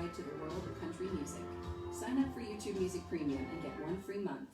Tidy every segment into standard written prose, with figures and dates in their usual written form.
Guide to the World of Country Music. Sign up for YouTube Music Premium and get 1 free month.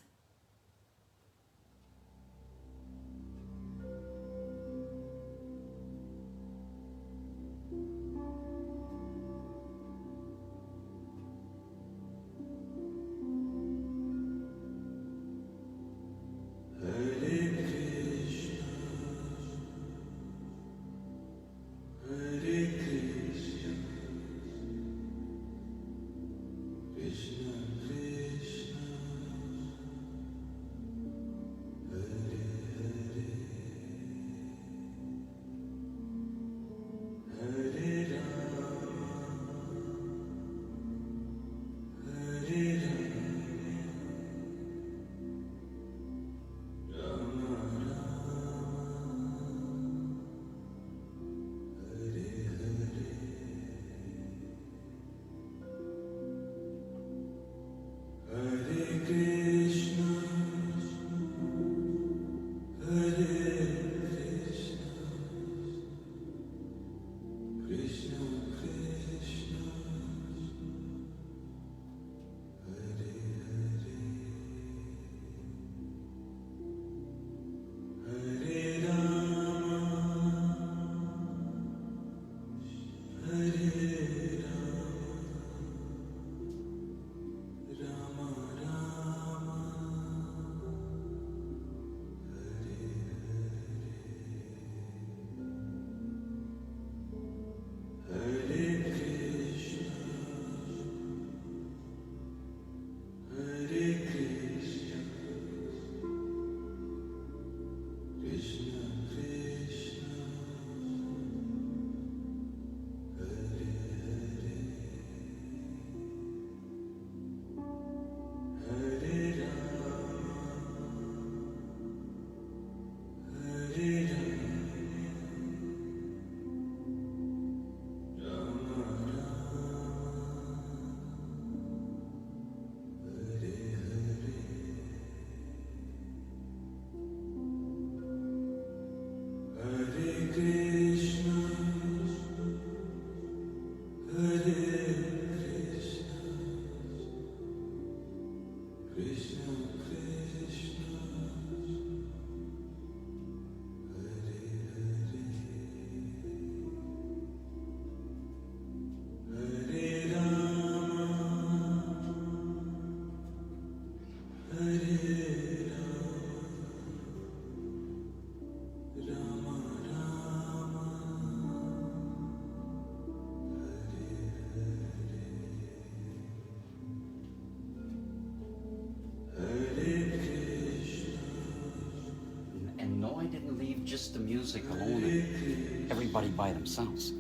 Just the music alone and everybody by themselves.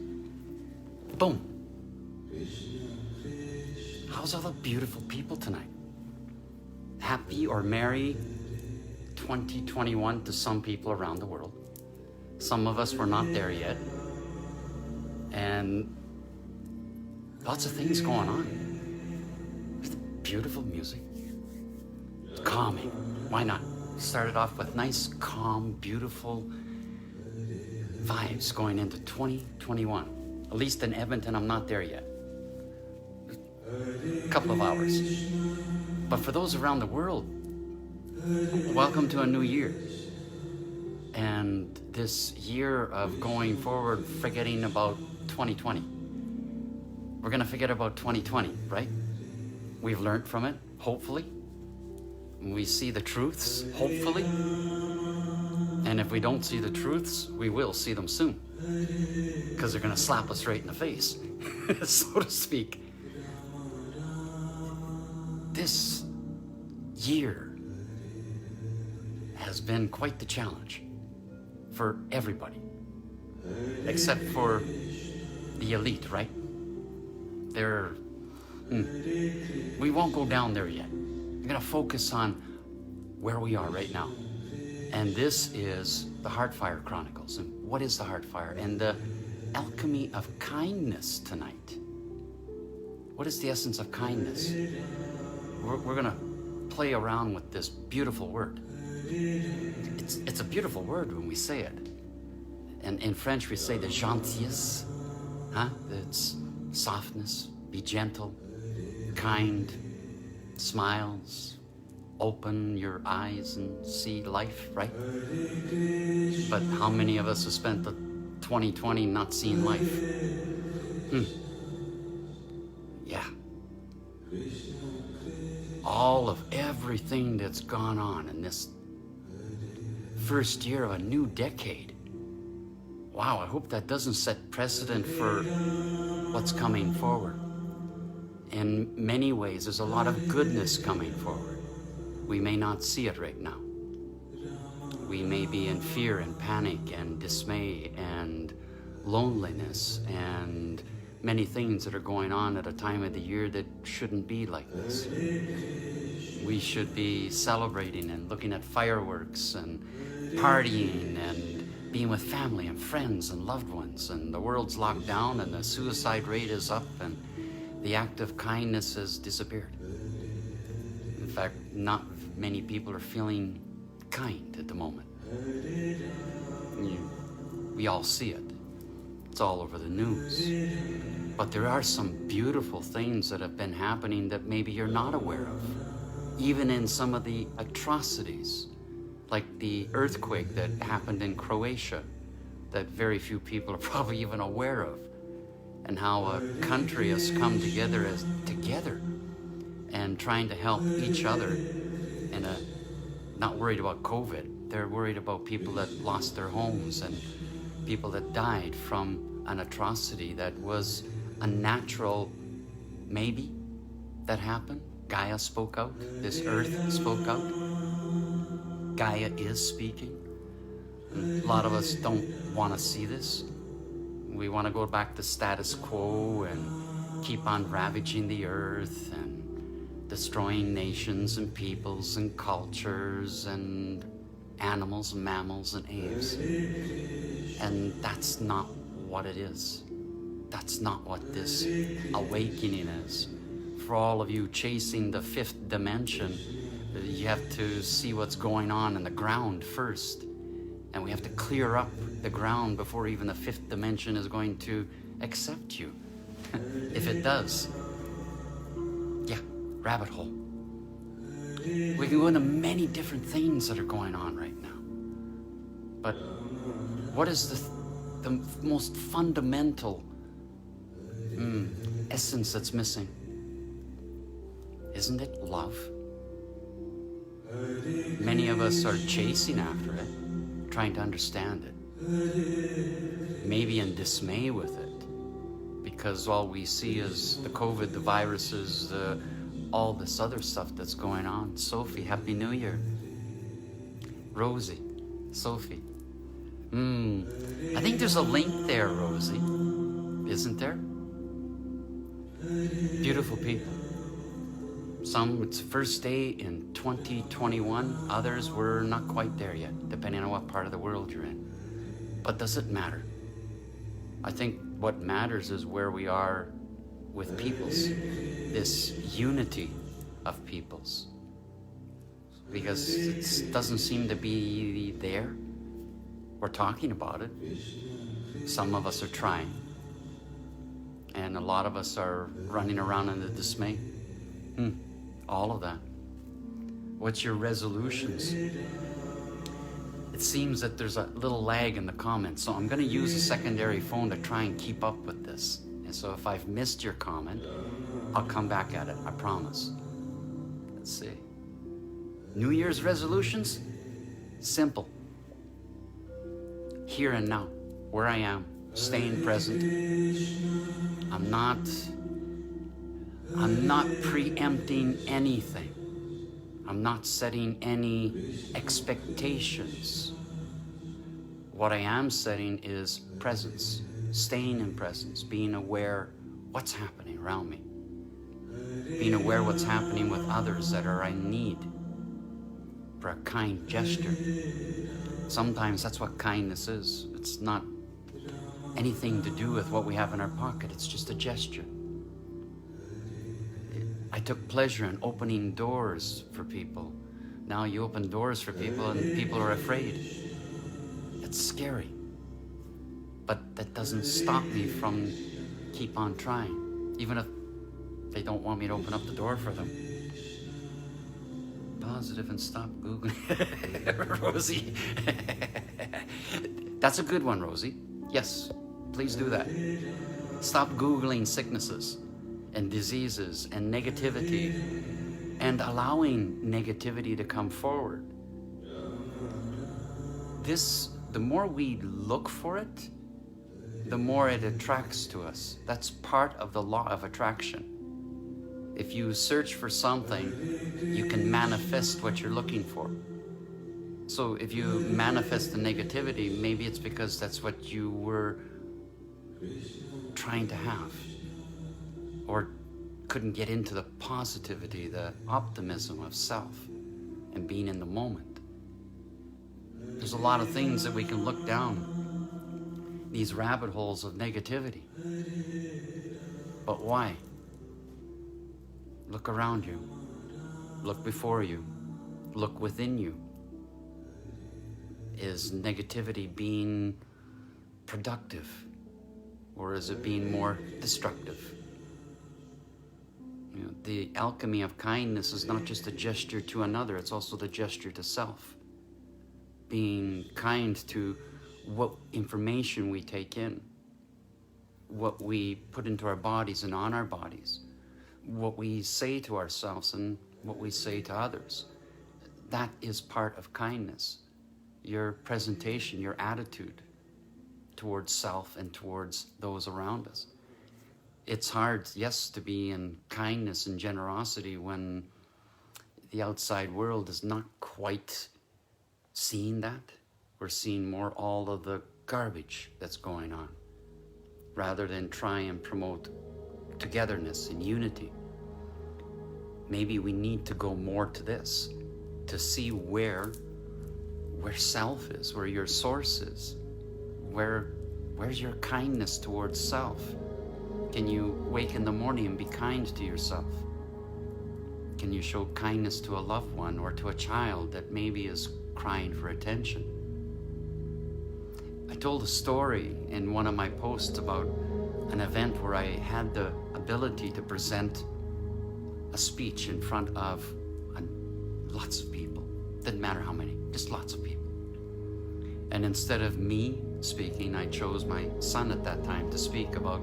Boom. How's all the beautiful people tonight? Happy or merry 2021 to some people around the world. Some of us were not there yet. And lots of things going on. There's beautiful music. It's calming. Why not? Started off with nice, calm, beautiful vibes going into 2021. At least in Edmonton, I'm not there yet. A couple of hours. But for those around the world, welcome to a new year. And this year of going forward, forgetting about 2020. We're going to forget about 2020, right? We've learned from it, hopefully. We see the truths, hopefully. And if we don't see the truths, we will see them soon. Because they're going to slap us right in the face, so to speak. This year has been quite the challenge for everybody. Except for the elite, right? We won't go down there yet. We're going to focus on where we are right now. And this is the Heartfire Chronicles. And what is the Heartfire? And the alchemy of kindness tonight. What is the essence of kindness? We're going to play around with this beautiful word. It's a beautiful word when we say it. And in French we say the gentillesse. It's softness, Be gentle, kind, smiles, open your eyes and see life, right? But how many of us have spent the 2020 not seeing life? Yeah. All of everything that's gone on in this first year of a new decade. Wow, I hope that doesn't set precedent for what's coming forward. In many ways, there's a lot of goodness coming forward. We may not see it right now. We may be in fear and panic and dismay and loneliness and many things that are going on at a time of the year that shouldn't be like this. We should be celebrating and looking at fireworks and partying and being with family and friends and loved ones, and the world's locked down and the suicide rate is up and the act of kindness has disappeared. In fact, not many people are feeling kind at the moment. We all see it. It's all over the news. But there are some beautiful things that have been happening that maybe you're not aware of. Even in some of the atrocities, like the earthquake that happened in Croatia, that very few people are probably even aware of, and how a country has come together and trying to help each other, and not worried about COVID. They're worried about people that lost their homes and people that died from an atrocity that was a natural maybe that happened. Gaia spoke out. This earth spoke out. Gaia is speaking. And a lot of us don't want to see this. We want to go back to status quo and keep on ravaging the earth and destroying nations and peoples and cultures and animals and mammals and aves. And that's not what it is. That's not what this awakening is. For all of you chasing the fifth dimension, you have to see what's going on in the ground first. And we have to clear up the ground before even the fifth dimension is going to accept you. If it does, yeah, rabbit hole. We can go into many different things that are going on right now. But what is the most fundamental essence that's missing? Isn't it love? Many of us are chasing after it, trying to understand it, maybe in dismay with it, because all we see is the COVID, the viruses, all this other stuff that's going on. Sophie, Happy New Year. Rosie, Sophie. I think there's a link there, Rosie. Isn't there? Beautiful people. Some, it's first day in 2021. Others, we're not quite there yet, depending on what part of the world you're in. But does it matter? I think what matters is where we are with peoples. This unity of peoples. Because it doesn't seem to be there. We're talking about it. Some of us are trying. And a lot of us are running around in the dismay. All of that. What's your resolutions? It seems that there's a little lag in the comments, so I'm going to use a secondary phone to try and keep up with this. And so if I've missed your comment, I'll come back at it, I promise. Let's see. New Year's resolutions? Simple. Here and now, where I am, staying present. I'm not preempting anything. I'm not setting any expectations. What I am setting is presence, staying in presence, being aware what's happening around me, being aware what's happening with others that are in need for a kind gesture. Sometimes that's what kindness is. It's not anything to do with what we have in our pocket. It's just a gesture. I took pleasure in opening doors for people. Now you open doors for people and people are afraid. It's scary. But that doesn't stop me from keep on trying. Even if They don't want me to open up the door for them. Positive and stop Googling. Rosie. That's a good one, Rosie. Yes, please do that. Stop Googling sicknesses and diseases and negativity and allowing negativity to come forward. The more we look for it, the more it attracts to us. That's part of the law of attraction. If you search for something, you can manifest what you're looking for. So if you manifest the negativity, maybe it's because that's what you were trying to have, or couldn't get into the positivity, the optimism of self and being in the moment. There's a lot of things that we can look down these rabbit holes of negativity. But why? Look around you. Look before you. Look within you. Is negativity being productive, or is it being more destructive? You know, the alchemy of kindness is not just a gesture to another, it's also the gesture to self. Being kind to what information we take in, what we put into our bodies and on our bodies, what we say to ourselves and what we say to others. That is part of kindness. Your presentation, your attitude towards self and towards those around us. It's hard, yes, to be in kindness and generosity when the outside world is not quite seeing that. We're seeing more all of the garbage that's going on, rather than try and promote togetherness and unity. Maybe we need to go more to this, to see where self is, where your source is, where's your kindness towards self. Can you wake in the morning and be kind to yourself? Can you show kindness to a loved one or to a child that maybe is crying for attention? I told a story in one of my posts about an event where I had the ability to present a speech in front of lots of people. Didn't matter how many, just lots of people. And instead of me speaking, I chose my son at that time to speak about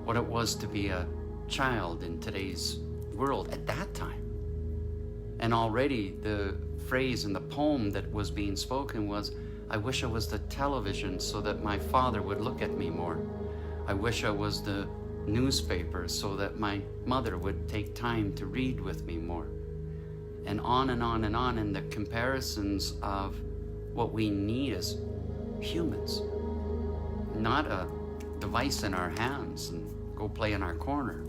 what it was to be a child in today's world at that time. And already the phrase in the poem that was being spoken was, I wish I was the television so that my father would look at me more. I wish I was the newspaper so that my mother would take time to read with me more. And on and on and on, and the comparisons of what we need as humans. Not a device in our hands and go play in our corner.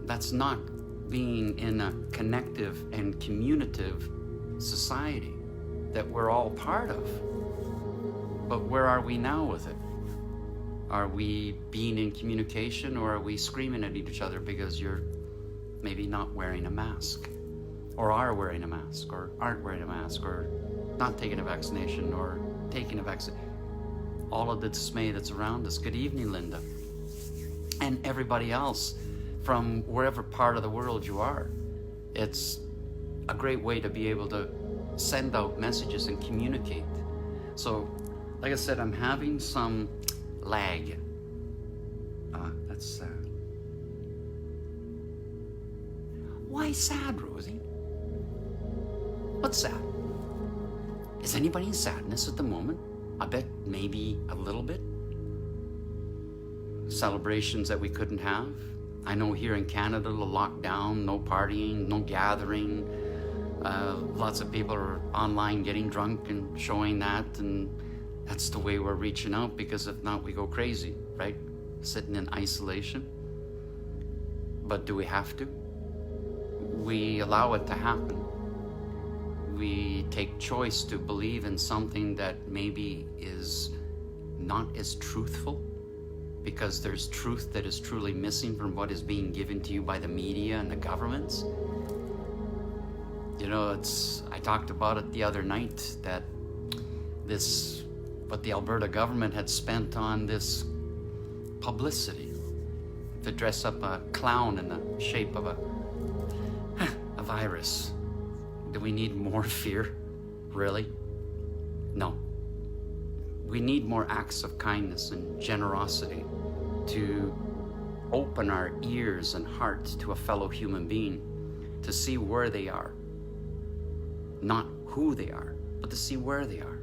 That's not being in a connective and communicative society that we're all part of. But where are we now with it? Are we being in communication, or are we screaming at each other because you're maybe not wearing a mask, or are wearing a mask, or aren't wearing a mask, or not taking a vaccination, or taking a vaccine? All of the dismay that's around us. Good evening, Linda. And everybody else from wherever part of the world you are. It's a great way to be able to send out messages and communicate. So, like I said, I'm having some lag. That's sad. Why sad, Rosie? What's sad? Is anybody in sadness at the moment? I bet maybe a little bit. Celebrations that we couldn't have. I know here in Canada, the lockdown, no partying, no gathering. Lots of people are online getting drunk and showing that, and that's the way we're reaching out, because if not, we go crazy, right? Sitting in isolation. But do we have to? We allow it to happen. We take choice to believe in something that maybe is not as truthful, because there's truth that is truly missing from what is being given to you by the media and the governments. You know, I talked about it the other night, that what the Alberta government had spent on this publicity, to dress up a clown in the shape of a virus. Do we need more fear? Really? No. We need more acts of kindness and generosity to open our ears and hearts to a fellow human being, to see where they are. Not who they are, but to see where they are.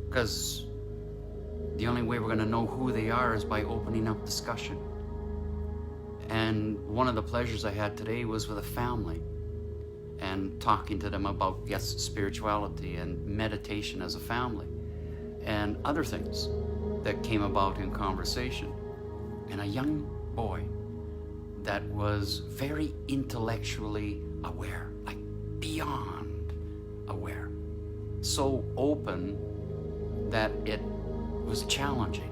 Because the only way we're going to know who they are is by opening up discussion. And one of the pleasures I had today was with a family and talking to them about, yes, spirituality and meditation as a family and other things that came about in conversation. And a young boy that was very intellectually aware, like beyond aware, so open that it was challenging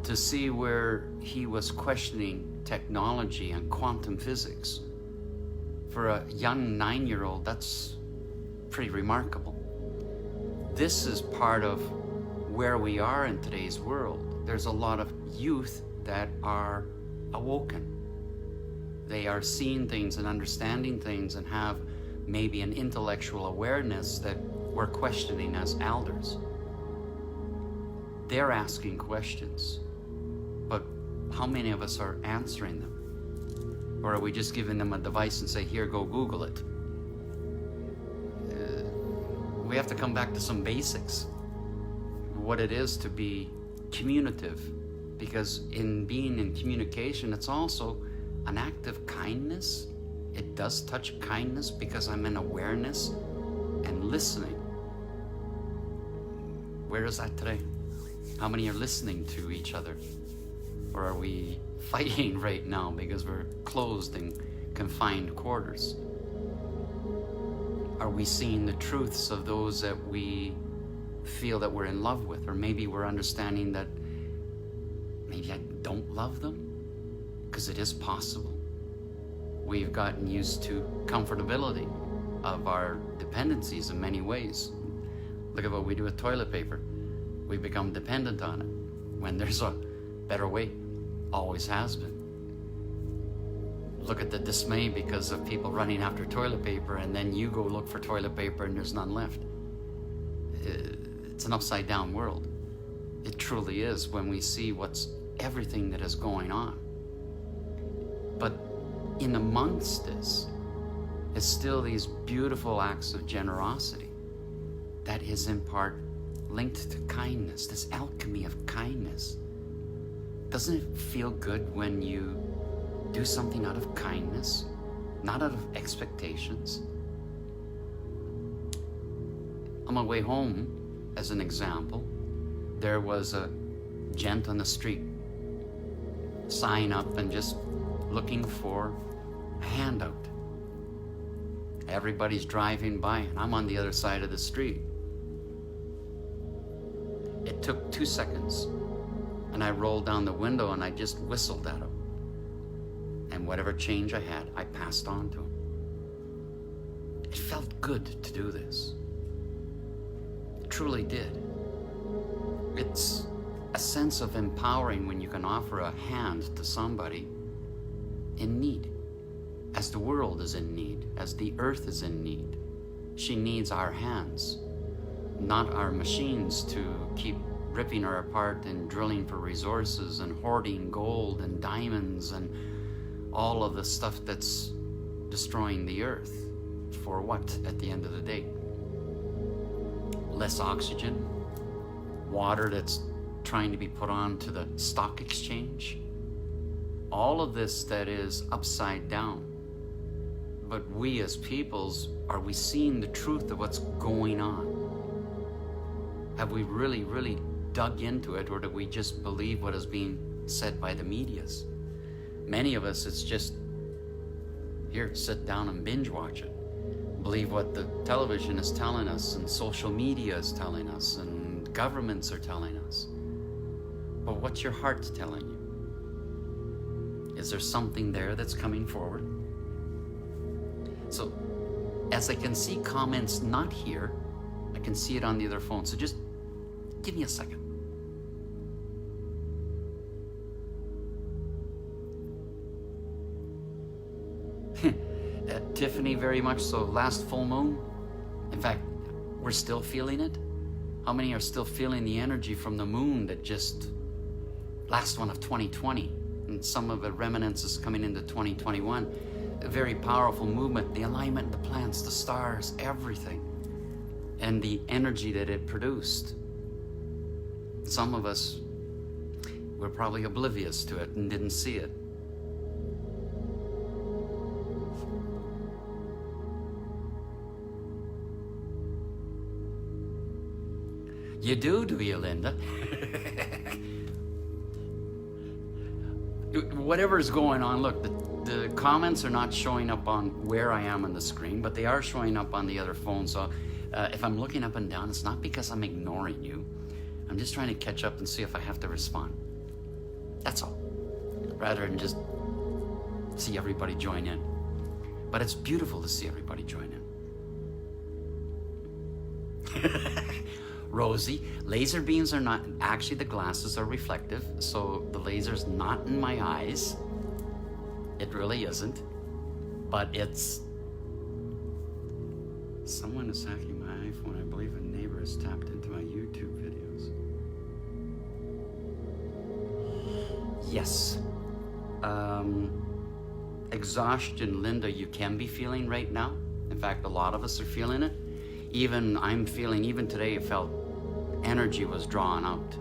to see where he was questioning technology and quantum physics. For a young 9-year-old, that's pretty remarkable. This is part of where we are in today's world. There's a lot of youth that are awoken. They are seeing things and understanding things and have maybe an intellectual awareness that we're questioning as elders. They're asking questions, but how many of us are answering them? Or are we just giving them a device and say, here, go Google it? We have to come back to some basics. What it is to be communicative. Because in being in communication, it's also an act of kindness. It does touch kindness because I'm in awareness and listening. Where is that today? How many are listening to each other? Or are we fighting right now because we're closed in confined quarters? Are we seeing the truths of those that we feel that we're in love with? Or maybe we're understanding that maybe I don't love them? Because it is possible. We've gotten used to comfortability of our dependencies in many ways. Look at what we do with toilet paper. We become dependent on it when there's a better way. Always has been. Look at the dismay because of people running after toilet paper, and then you go look for toilet paper and there's none left. It's an upside down world. It truly is when we see what's everything that is going on. But in amongst this is still these beautiful acts of generosity that is in part linked to kindness, this alchemy of kindness. Doesn't it feel good when you do something out of kindness, not out of expectations? On my way home, as an example, there was a gent on the street, sign up and just looking for a handout. Everybody's driving by and I'm on the other side of the street. It took 2 seconds and I rolled down the window and I just whistled at him. And whatever change I had, I passed on to him. It felt good to do this. It truly did. It's a sense of empowering when you can offer a hand to somebody in need, as the world is in need, as the earth is in need. She needs our hands, not our machines to keep ripping her apart and drilling for resources and hoarding gold and diamonds and all of the stuff that's destroying the earth. For what at the end of the day? Less oxygen, water that's trying to be put on to the stock exchange. All of this that is upside down. But we as peoples, are we seeing the truth of what's going on? Have we really, really dug into it, or do we just believe what is being said by the medias? Many of us, it's just, here, sit down and binge watch it. Believe what the television is telling us, and social media is telling us, and governments are telling us. But what's your heart telling you? Is there something there that's coming forward? So, as I can see comments not here, I can see it on the other phone. So just give me a second. Tiffany very much so. Last full moon. In fact, we're still feeling it. How many are still feeling the energy from the moon that just last one of 2020, and some of the remnants is coming into 2021. A very powerful movement, the alignment, the plants, the stars, everything, and the energy that it produced. Some of us were probably oblivious to it and didn't see it. You do you, Linda? Whatever's going on, look, the comments are not showing up on where I am on the screen, but they are showing up on the other phone. So if I'm looking up and down, it's not because I'm ignoring you. I'm just trying to catch up and see if I have to respond. That's all. Rather than just see everybody join in. But it's beautiful to see everybody join in. Rosie, laser beams are not, actually the glasses are reflective, so the laser's not in my eyes. It really isn't, but it's... Someone is hacking my iPhone. I believe a neighbor has tapped into my YouTube videos. Yes. Exhaustion, Linda, you can be feeling right now. In fact, a lot of us are feeling it. Even I'm feeling, even today, it felt energy was drawn out.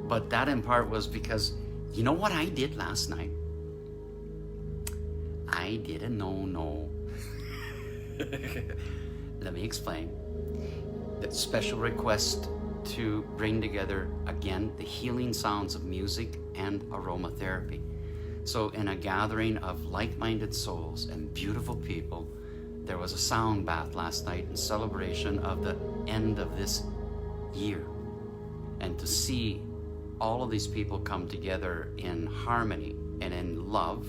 But that in part was because, you know what I did last night? I did a no-no. Let me explain. The special request to bring together, again, the healing sounds of music and aromatherapy. So in a gathering of like-minded souls and beautiful people, there was a sound bath last night in celebration of the end of this year. And to see all of these people come together in harmony and in love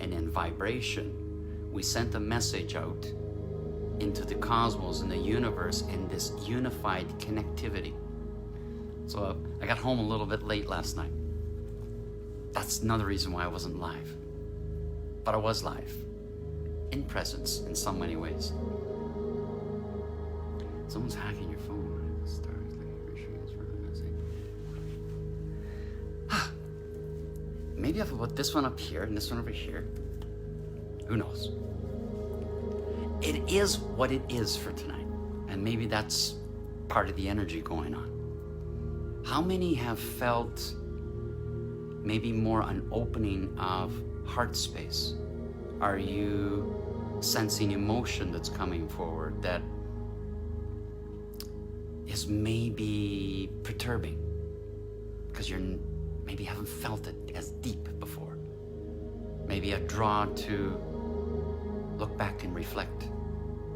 and in vibration, we sent a message out into the cosmos and the universe in this unified connectivity. So I got home a little bit late last night. That's another reason why I wasn't live. But I was live, in presence in so many ways. Someone's hacking your phone. Maybe if I put this one up here and this one over here, who knows? It is what it is for tonight. And maybe that's part of the energy going on. How many have felt maybe more an opening of heart space? Are you sensing emotion that's coming forward that is maybe perturbing because you're maybe haven't felt it as deep before? Maybe a draw to look back and reflect,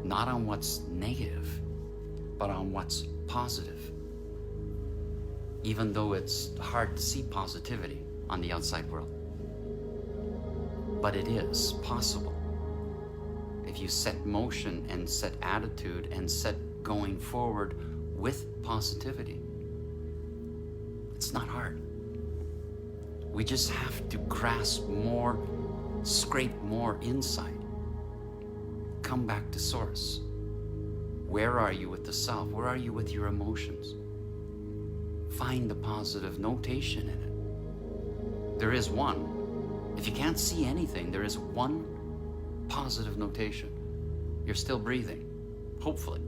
not on what's negative, but on what's positive. Even though it's hard to see positivity on the outside world. But it is possible. If you set motion and set attitude and set going forward with positivity. It's not hard. We just have to grasp more, scrape more inside. Come back to source. Where are you with the self? Where are you with your emotions? Find the positive notation in it. There is one. If you can't see anything, there is one positive notation. You're still breathing, hopefully,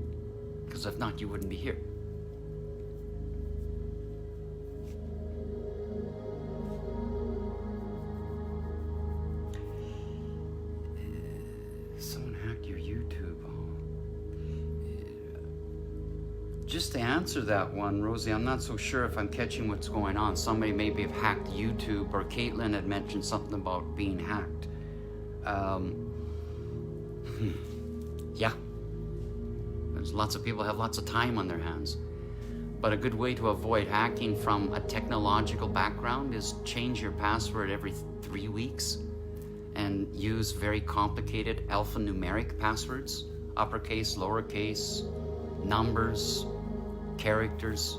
because if not, you wouldn't be here. Someone hacked your YouTube. Just to answer that one, Rosie, I'm not so sure if I'm catching what's going on. Somebody maybe have hacked YouTube, or Caitlin had mentioned something about being hacked. Yeah. There's lots of people have lots of time on their hands. But a good way to avoid hacking from a technological background is change your password every 3 weeks and use very complicated alphanumeric passwords, uppercase, lowercase, numbers, characters.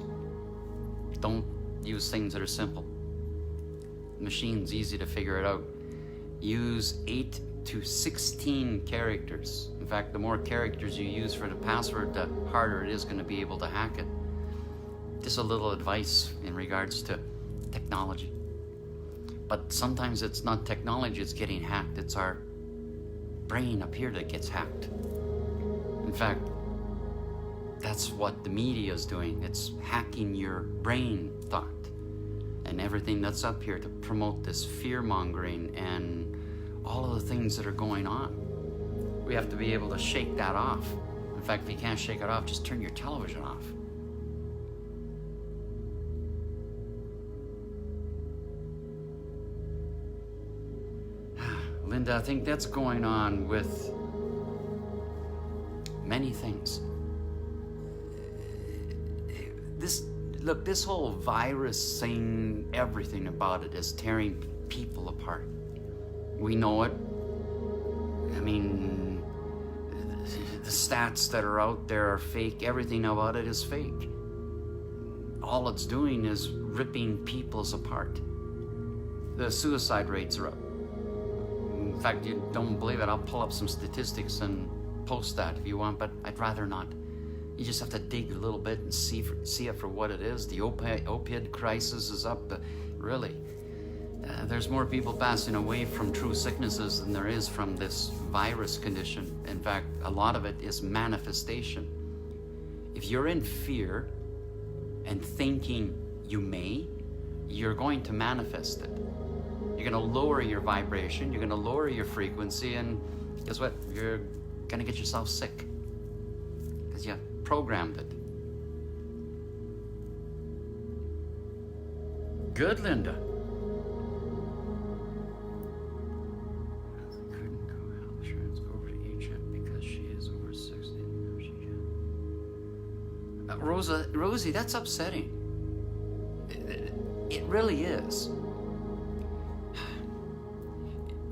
Don't use things that are simple. Machine's easy to figure it out. Use 8 to 16 characters. In fact, the more characters you use for the password, the harder it is going to be able to hack it. Just a little advice in regards to technology. But sometimes it's not technology that's getting hacked, it's our brain up here that gets hacked. In fact, that's what the media is doing. It's hacking your brain thought and everything that's up here to promote this fear-mongering and all of the things that are going on. We have to be able to shake that off. In fact, if you can't shake it off, just turn your television off. Linda, I think that's going on with many things. This whole virus thing, everything about it is tearing people apart. We know it. I mean, the stats that are out there are fake. Everything about it is fake. All it's doing is ripping peoples apart. The suicide rates are up. In fact, you don't believe it, I'll pull up some statistics and post that if you want, but I'd rather not. You just have to dig a little bit and see it for what it is. The opioid crisis is up. Really, there's more people passing away from true sicknesses than there is from this virus condition. In fact, a lot of it is manifestation. If you're in fear and thinking you may, you're going to manifest it. You're going to lower your vibration, you're going to lower your frequency, and guess what? You're going to get yourself sick because you programmed it. Good, Linda. Couldn't go health insurance over to agent because she is over 60. No, she can't. Rosie, that's upsetting. It really is.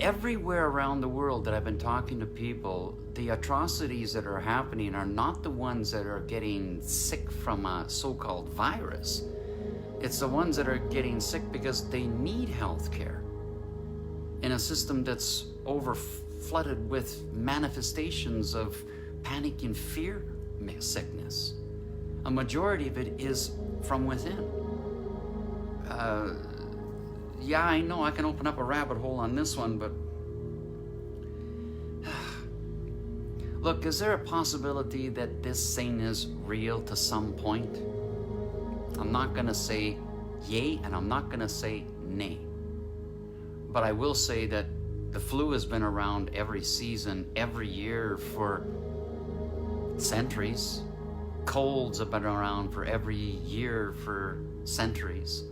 Everywhere around the world that I've been talking to people, the atrocities that are happening are not the ones that are getting sick from a so-called virus. It's the ones that are getting sick because they need health care in a system that's flooded with manifestations of panic and fear sickness. A majority of it is from within. Yeah, I know I can open up a rabbit hole on this one, but look, is there a possibility that this thing is real to some point? I'm not going to say yay, and I'm not going to say nay. But I will say that the flu has been around every season, every year for centuries. Colds have been around for every year for centuries.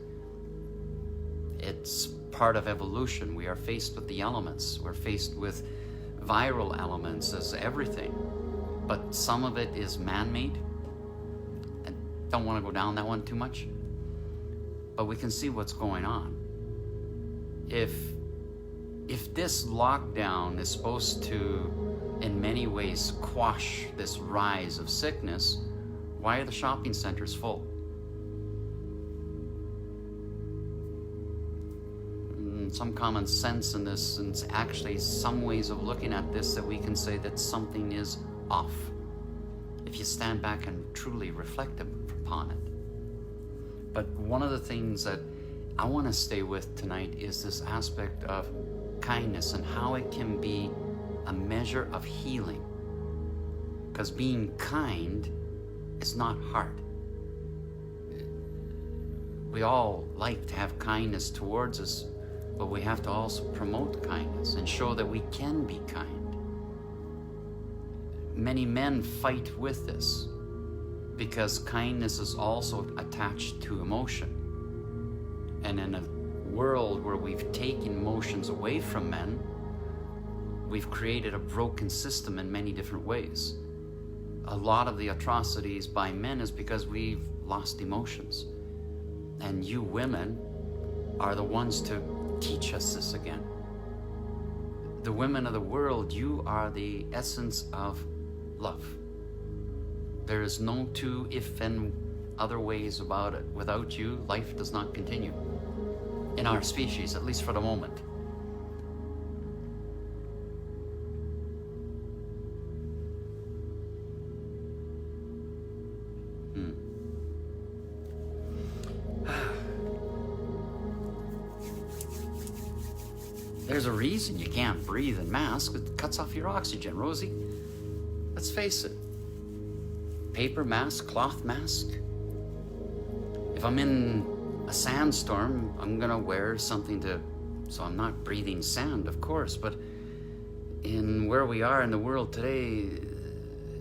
It's part of evolution. We are faced with the elements. We're faced with viral elements as everything. But some of it is man-made. I don't want to go down that one too much. But we can see what's going on. If this lockdown is supposed to, in many ways, quash this rise of sickness, why are the shopping centers full? Some common sense in this, and it's actually some ways of looking at this that we can say that something is off if you stand back and truly reflect upon it. But one of the things that I want to stay with tonight is this aspect of kindness and how it can be a measure of healing. Because being kind is not hard. We all like to have kindness towards us, but we have to also promote kindness and show that we can be kind. Many men fight with this because kindness is also attached to emotion. And in a world where we've taken emotions away from men, we've created a broken system in many different ways. A lot of the atrocities by men is because we've lost emotions. And you women are the ones to teach us this again. The women of the world, you are the essence of love. There is no two if and other ways about it. Without you, life does not continue. In our species, at least for the moment. There's a reason you can't breathe in masks. It cuts off your oxygen, Rosie. Let's face it. Paper mask, cloth mask. If I'm in a sandstorm, I'm gonna wear something so I'm not breathing sand, of course, but in where we are in the world today,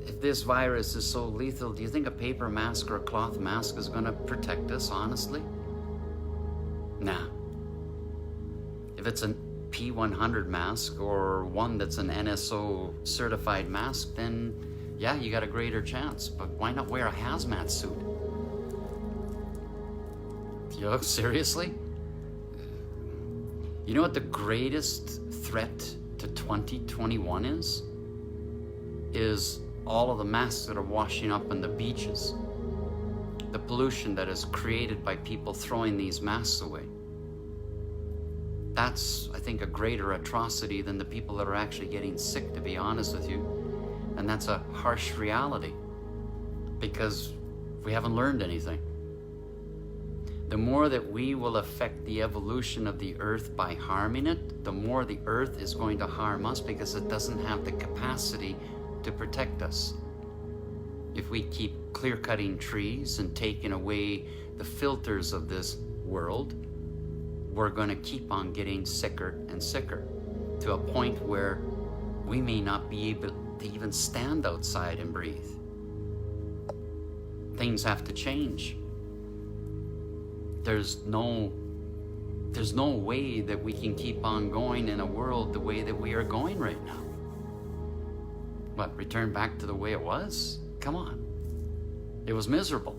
if this virus is so lethal, do you think a paper mask or a cloth mask is gonna protect us, honestly? Nah. If it's a P100 mask or one that's an NSO certified mask, then yeah, you got a greater chance. But why not wear a hazmat suit? Yo, seriously? You know what the greatest threat to 2021 is? Is all of the masks that are washing up on the beaches. The pollution that is created by people throwing these masks away. That's, I think, a greater atrocity than the people that are actually getting sick, to be honest with you. And that's a harsh reality, because we haven't learned anything. The more that we will affect the evolution of the earth by harming it, the more the earth is going to harm us, because it doesn't have the capacity to protect us. If we keep clear-cutting trees and taking away the filters of this world, we're going to keep on getting sicker and sicker, to a point where we may not be able to even stand outside and breathe. Things have to change. There's no way that we can keep on going in a world the way that we are going right now. What, return back to the way it was? Come on. It was miserable.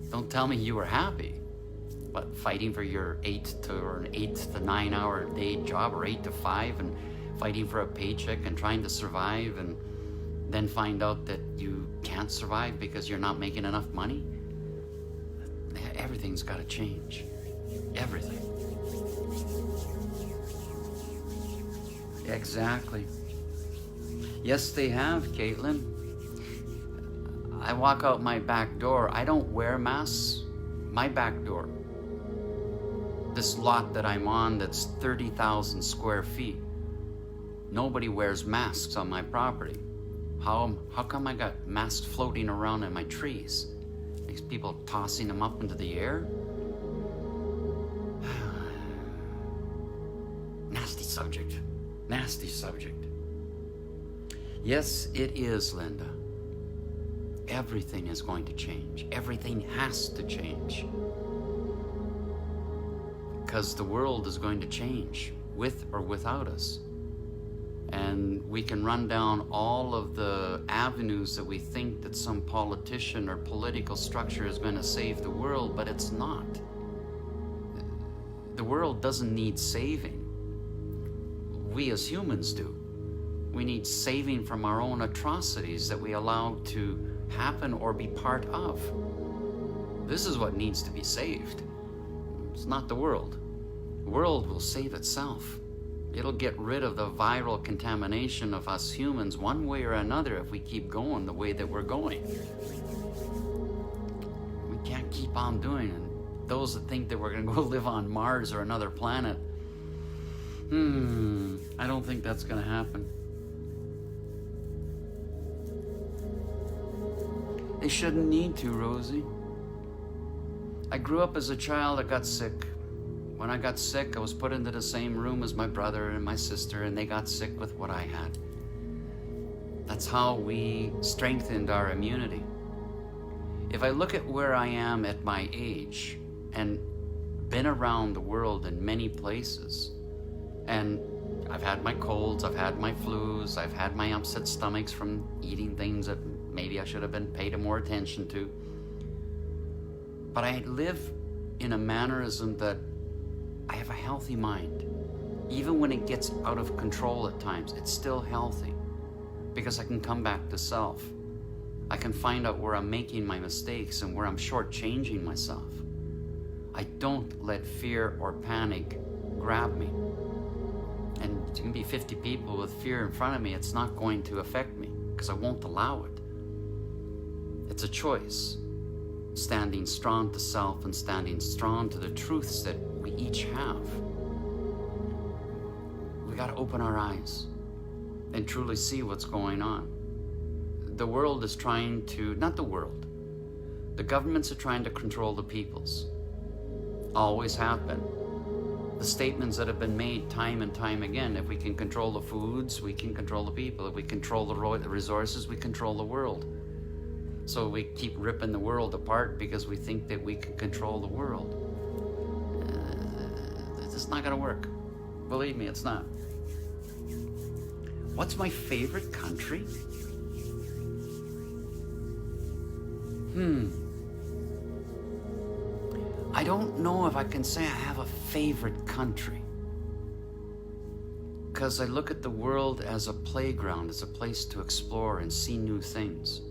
Don't tell me you were happy. What, fighting for your 8 to 9 hour day job, or 8 to 5, and fighting for a paycheck and trying to survive, and then find out that you can't survive because you're not making enough money? Everything's got to change. Everything. Exactly. Yes, they have, Caitlin. I walk out my back door. I don't wear masks. My back door. This lot that I'm on, that's 30,000 square feet. Nobody wears masks on my property. How come I got masks floating around in my trees? These people tossing them up into the air? Nasty subject. Nasty subject. Yes, it is, Linda. Everything is going to change. Everything has to change. Because the world is going to change, with or without us. And we can run down all of the avenues that we think that some politician or political structure is going to save the world, but it's not. The world doesn't need saving. We as humans do. We need saving from our own atrocities that we allow to happen or be part of. This is what needs to be saved. It's not the world. The world will save itself. It'll get rid of the viral contamination of us humans one way or another if we keep going the way that we're going. We can't keep on doing it. Those that think that we're going to go live on Mars or another planet, I don't think that's going to happen. They shouldn't need to, Rosie. I grew up as a child that got sick. When I got sick, I was put into the same room as my brother and my sister, and they got sick with what I had. That's how we strengthened our immunity. If I look at where I am at my age, and been around the world in many places, and I've had my colds, I've had my flus, I've had my upset stomachs from eating things that maybe I should have been paid more attention to. But I live in a mannerism that I have a healthy mind. Even when it gets out of control at times, it's still healthy, because I can come back to self. I can find out where I'm making my mistakes and where I'm shortchanging myself. I don't let fear or panic grab me. And it can be 50 people with fear in front of me, it's not going to affect me, because I won't allow it. It's a choice. Standing strong to self and standing strong to the truths that we each have. we got to open our eyes and truly see what's going on. The world is trying to, not the world, the governments are trying to control the peoples. Always have been. The statements that have been made time and time again, if we can control the foods, we can control the people. If we control the resources, we control the world. So we keep ripping the world apart because we think that we can control the world. It's not going to work. Believe me, it's not. What's my favorite country? I don't know if I can say I have a favorite country. Because I look at the world as a playground, as a place to explore and see new things.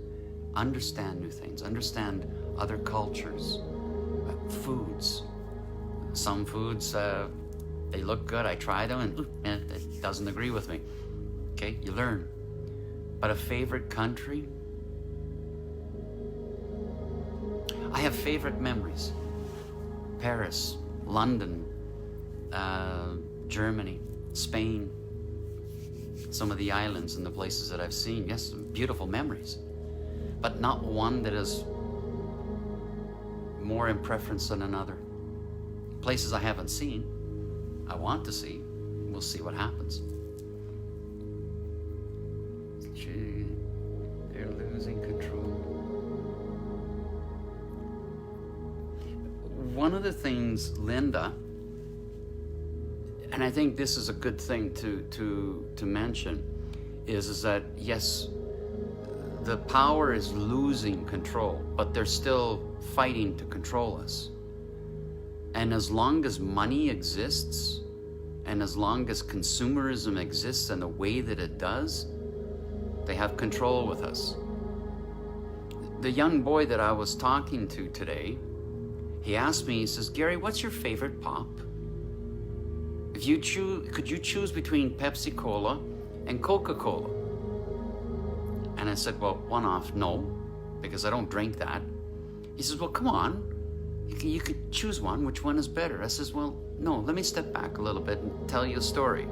Understand new things, understand other cultures, foods. Some foods, they look good, I try them, and it doesn't agree with me. Okay, you learn. But a favorite country? I have favorite memories. Paris, London, Germany, Spain, some of the islands and the places that I've seen. Yes, beautiful memories. But not one that is more in preference than another. Places I haven't seen, I want to see. We'll see what happens. Gee, they're losing control. One of the things, Linda, and I think this is a good thing to mention, is that yes, the power is losing control, but they're still fighting to control us. And as long as money exists, and as long as consumerism exists in the way that it does, they have control with us. The young boy that I was talking to today, he asked me, he says, Gary, what's your favorite pop? If you could you choose between Pepsi Cola and Coca-Cola? And I said, well, one off, no, because I don't drink that. He says, well, come on, you could choose one. Which one is better? I says, well, no, let me step back a little bit and tell you a story.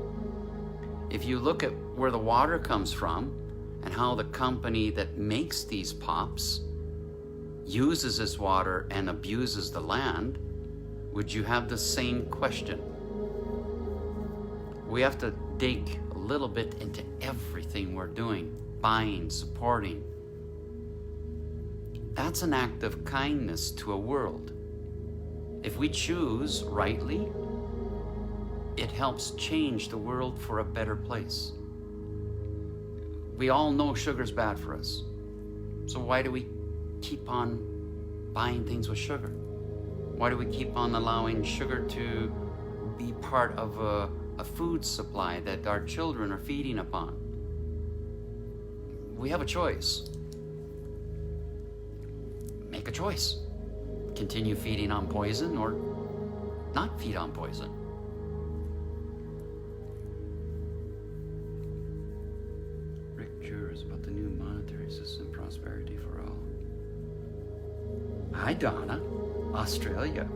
If you look at where the water comes from and how the company that makes these pops uses this water and abuses the land, would you have the same question? We have to dig a little bit into everything we're doing, buying, supporting. That's an act of kindness to a world. If we choose rightly, it helps change the world for a better place. We all know sugar's bad for us. So why do we keep on buying things with sugar? Why do we keep on allowing sugar to be part of a food supply that our children are feeding upon? We have a choice. Make a choice. Continue feeding on poison or not feed on poison. Rick Jurors about the new monetary system, prosperity for all. Hi, Donna, Australia.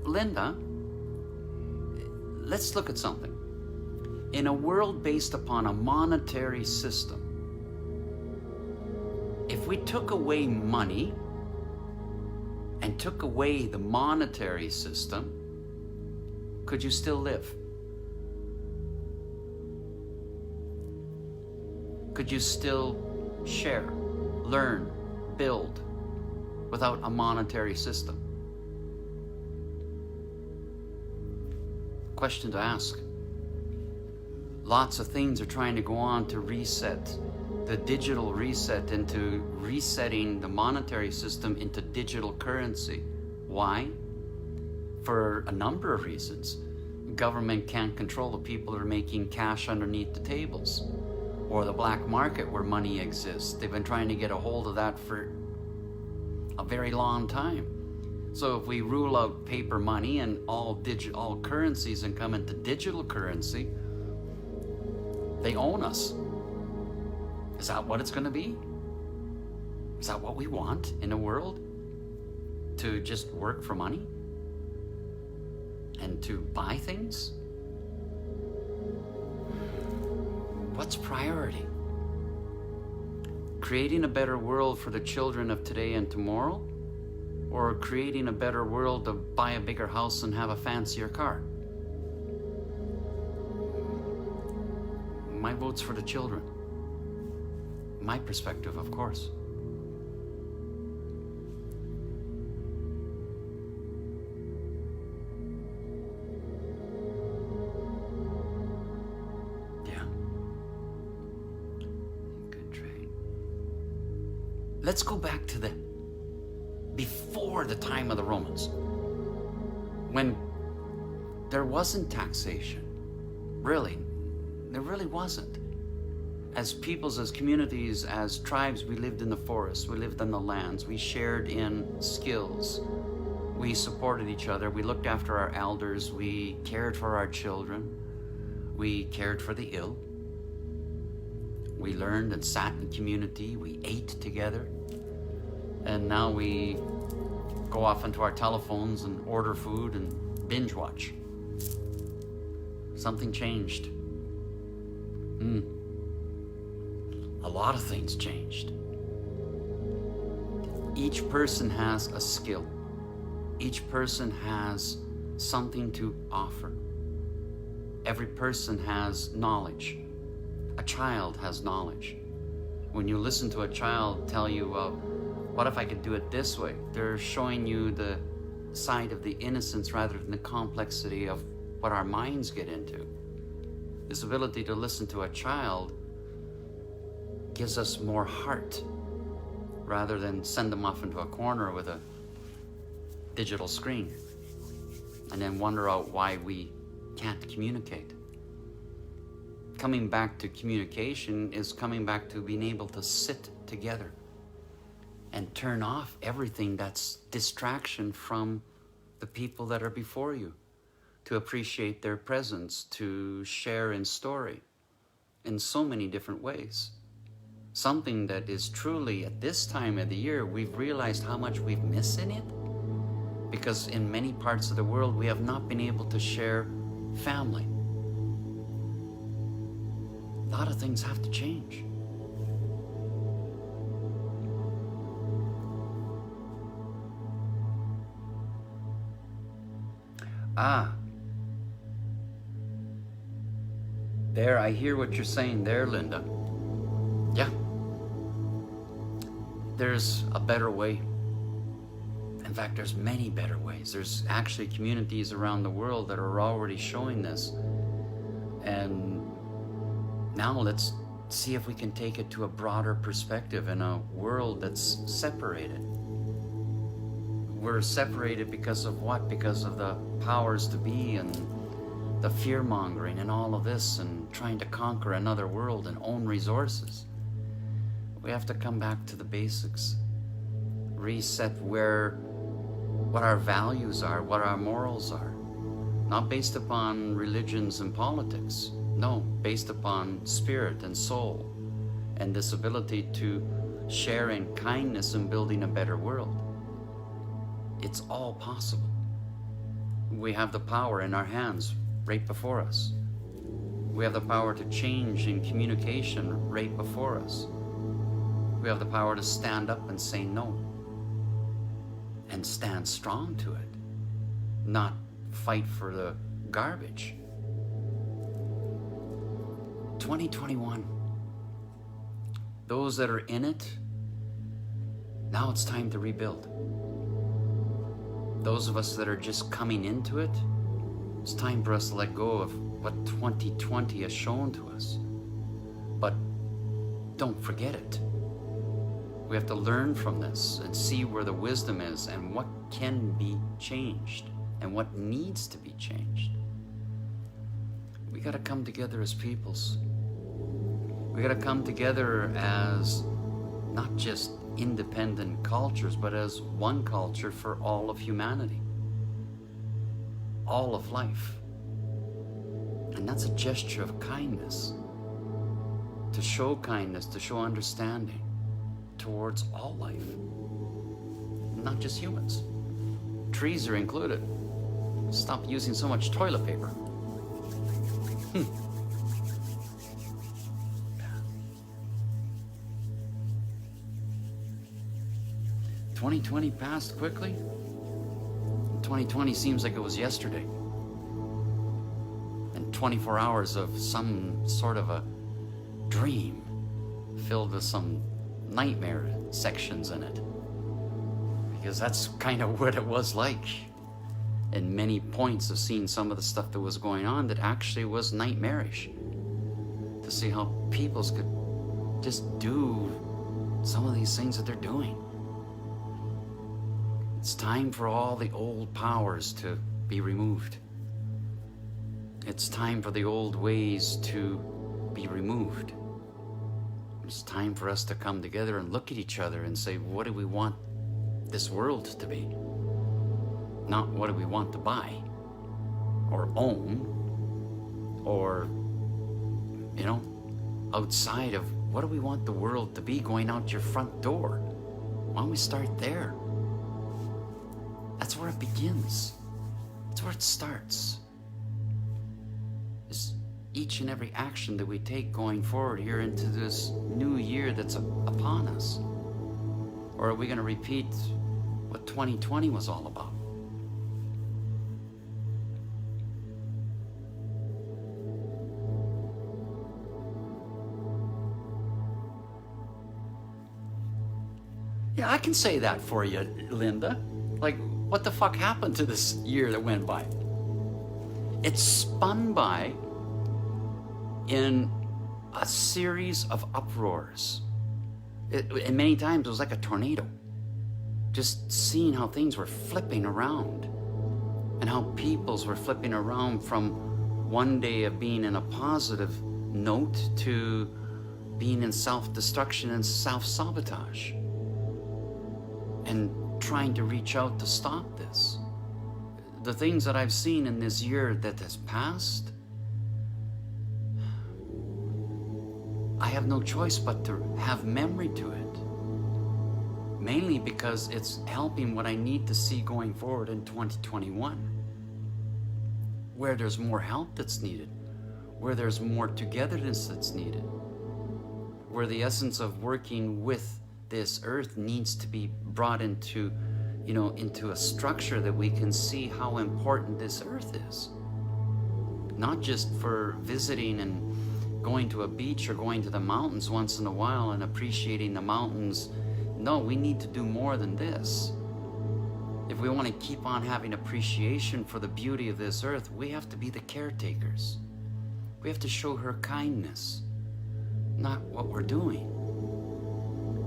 Linda, let's look at something. In a world based upon a monetary system, if we took away money and took away the monetary system, could you still live? Could you still share, learn, build without a monetary system? Question to ask. Lots of things are trying to go on to reset the digital reset into resetting the monetary system into digital currency. Why? For a number of reasons. Government can't control the people that are making cash underneath the tables, or the black market where money exists. They've been trying to get a hold of that for a very long time. So if we rule out paper money and all currencies and come into digital currency, they own us. Is that what it's going to be? Is that what we want in a world? To just work for money? and to buy things? What's priority? Creating a better world for the children of today and tomorrow? Or creating a better world to buy a bigger house and have a fancier car? My vote's for the children. My perspective, of course. Yeah. Good trade. Let's go back to before the time of the Romans, when there wasn't taxation. Really, there really wasn't. As peoples, as communities, as tribes, we lived in the forests, we lived on the lands, we shared in skills, we supported each other, we looked after our elders, we cared for our children, we cared for the ill, we learned and sat in community, we ate together, and now we go off into our telephones and order food and binge watch. Something changed. A lot of things changed. Each person has a skill. Each person has something to offer. Every person has knowledge. A child has knowledge. When you listen to a child tell you, what if I could do it this way? They're showing you the side of the innocence rather than the complexity of what our minds get into. This ability to listen to a child gives us more heart rather than send them off into a corner with a digital screen and then wonder out why we can't communicate. Coming back to communication is coming back to being able to sit together and turn off everything that's distraction from the people that are before you, to appreciate their presence, to share in story in so many different ways. Something that is truly, at this time of the year, we've realized how much we've missed in it, because in many parts of the world we have not been able to share family. A lot of things have to change. There, I hear what you're saying there, Linda. Yeah. There's a better way. In fact, there's many better ways. There's actually communities around the world that are already showing this. And now let's see if we can take it to a broader perspective in a world that's separated. We're separated because of what? Because of the powers to be and the fear-mongering and all of this and trying to conquer another world and own resources. We have to come back to the basics. Reset what our values are, what our morals are. Not based upon religions and politics. No, based upon spirit and soul and this ability to share in kindness and building a better world. It's all possible. We have the power in our hands right before us. We have the power to change in communication right before us. We have the power to stand up and say no. And stand strong to it. Not fight for the garbage. 2021. Those that are in it, now it's time to rebuild. Those of us that are just coming into it, it's time for us to let go of what 2020 has shown to us. But don't forget it. We have to learn from this and see where the wisdom is and what can be changed and what needs to be changed. We got to come together as peoples. We got to come together as not just independent cultures, but as one culture for all of humanity, all of life. And that's a gesture of kindness, to show kindness, to show understanding towards all life, not just humans. Trees are included. Stop using so much toilet paper. 2020 passed quickly. 2020 seems like it was yesterday. And 24 hours of some sort of a dream filled with some nightmare sections in it. Because that's kind of what it was like. In many points of seeing some of the stuff that was going on that actually was nightmarish. To see how peoples could just do some of these things that they're doing. It's time for all the old powers to be removed. It's time for the old ways to be removed. It's time for us to come together and look at each other and say, what do we want this world to be? Not what do we want to buy or own or, you know, outside of what do we want the world to be going out your front door? Why don't we start there? That's where it begins. That's where it starts. Is each and every action that we take going forward here into this new year that's upon us? Or are we going to repeat what 2020 was all about? Yeah, I can say that for you, Linda. Like, what the fuck happened to this year that went by? It spun by in a series of uproars. And many times it was like a tornado. Just seeing how things were flipping around and how peoples were flipping around from one day of being in a positive note to being in self-destruction and self-sabotage. And trying to reach out to stop this. The things that I've seen in this year that has passed, I have no choice but to have memory to it. Mainly because it's helping what I need to see going forward in 2021. Where there's more help that's needed. Where there's more togetherness that's needed. Where the essence of working with this earth needs to be brought into, you know, into a structure that we can see how important this earth is. Not just for visiting and going to a beach or going to the mountains once in a while and appreciating the mountains. No, we need to do more than this. If we want to keep on having appreciation for the beauty of this earth, we have to be the caretakers. We have to show her kindness, not what we're doing.